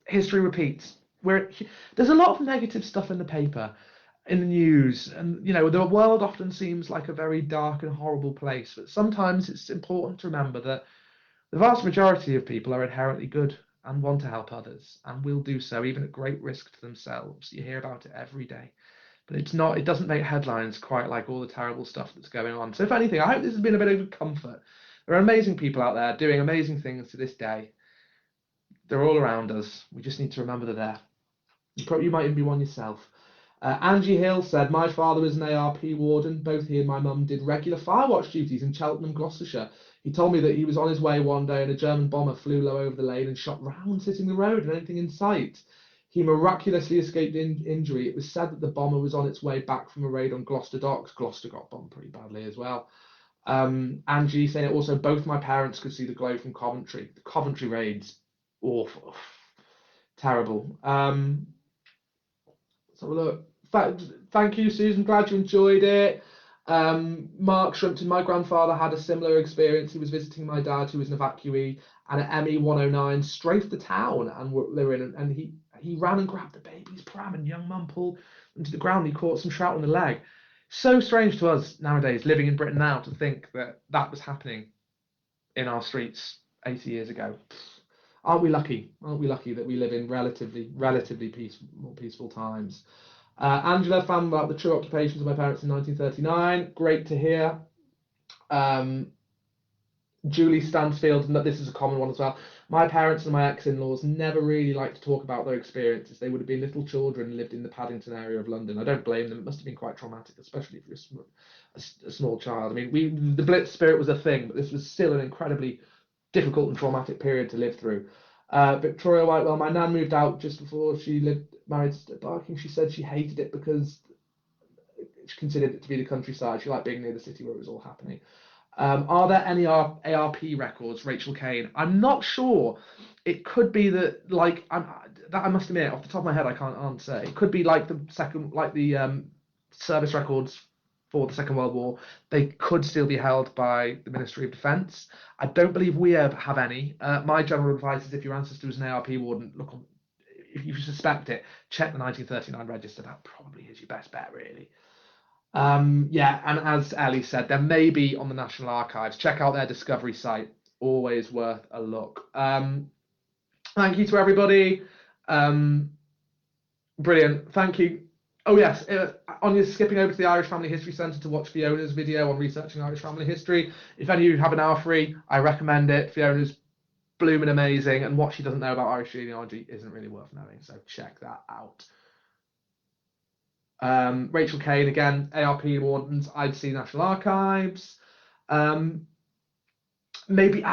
history repeats. There's a lot of negative stuff in the paper, in the news, and the world often seems like a very dark and horrible place, but sometimes it's important to remember that the vast majority of people are inherently good and want to help others, and will do so even at great risk to themselves. You hear about it every day, but it doesn't make headlines quite like all the terrible stuff that's going on. So if anything, I hope this has been a bit of a comfort. There are amazing people out there doing amazing things to this day. They're all around us. We just need to remember they're there. You might even be one yourself. Angie Hill said, my father was an ARP warden. Both he and my mum did regular firewatch duties in Cheltenham, Gloucestershire. He told me that he was on his way one day and a German bomber flew low over the lane and shot rounds hitting the road and anything in sight. He miraculously escaped injury. It was said that the bomber was on its way back from a raid on Gloucester docks. Gloucester got bombed pretty badly as well. Angie saying also, both my parents could see the glow from Coventry. The Coventry raids, awful, terrible. So look, thank you, Susan. Glad you enjoyed it. Mark Shrimpton, my grandfather had a similar experience. He was visiting my dad, who was an evacuee, and an ME 109 strafed the town, and they were in, and he ran and grabbed the baby's pram, and young mum pulled him to the ground. And he caught some shout on the leg. So strange to us nowadays, living in Britain now, to think that that was happening in our streets 80 years ago. Aren't we lucky? Aren't we lucky that we live in relatively peaceful times? Angela found out the true occupations of my parents in 1939. Great to hear. Julie Stansfield, and that this is a common one as well. My parents and my ex-in-laws never really liked to talk about their experiences. They would have been little children and lived in the Paddington area of London. I don't blame them. It must have been quite traumatic, especially if you're a small child. I mean, the Blitz Spirit was a thing, but this was still an incredibly difficult and traumatic period to live through. Victoria Whitewell, my nan moved out just before she married to Barking. She said she hated it because she considered it to be the countryside. She liked being near the city where it was all happening. Are there any ARP records? Rachel Kane. I'm not sure. It could be that, like, I must admit, off the top of my head, I can't answer. It could be like the service records for the Second World War. They could still be held by the Ministry of Defence. I don't believe we have any. My general advice is, if your ancestor was an ARP warden, if you suspect it, check the 1939 register. That probably is your best bet, really. Yeah, and as Ellie said, there may be on the National Archives. Check out their Discovery site. Always worth a look. Thank you to everybody. Brilliant. Thank you. Oh yes, on your skipping over to the Irish Family History Centre to watch Fiona's video on researching Irish family history. If any of you have an hour free, I recommend it. Fiona's blooming amazing, and what she doesn't know about Irish genealogy isn't really worth knowing, so check that out. Rachel Kane, again, ARP wardens, I'd see National Archives. Maybe,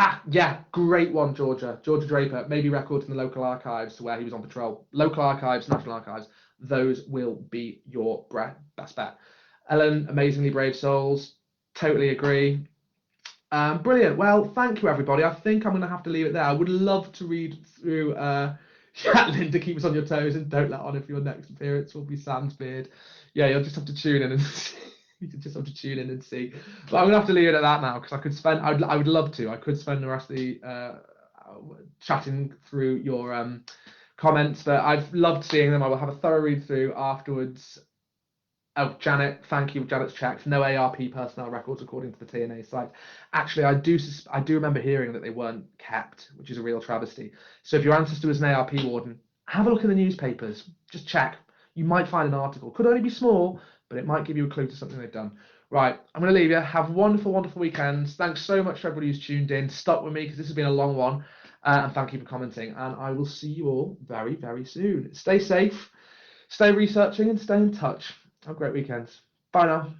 great one, Georgia Draper, maybe records in the local archives where he was on patrol. Local archives, National Archives, those will be your best bet. Ellen, amazingly brave souls, totally agree. Brilliant. Well, thank you, everybody. I think I'm going to have to leave it there. I would love to read through Linda, keep us on your toes and don't let on if your next appearance will be Sam's beard. Yeah, you'll just have to tune in and see. You just have to tune in and see. But I'm gonna have to leave it at that now, because I would love to. I could spend the rest of the chatting through your comments, but I've loved seeing them. I will have a thorough read through afterwards. Oh, Janet, thank you. Janet's checked. No ARP personnel records according to the TNA site. Actually, I do remember hearing that they weren't kept, which is a real travesty. So if your ancestor was an ARP warden, have a look in the newspapers. Just check. You might find an article. Could only be small, but it might give you a clue to something they've done. Right, I'm going to leave you. Have wonderful, wonderful weekends. Thanks so much to everybody who's tuned in. Stuck with me, because this has been a long one. And thank you for commenting. And I will see you all very, very soon. Stay safe, stay researching, and stay in touch. Have great weekends. Bye now.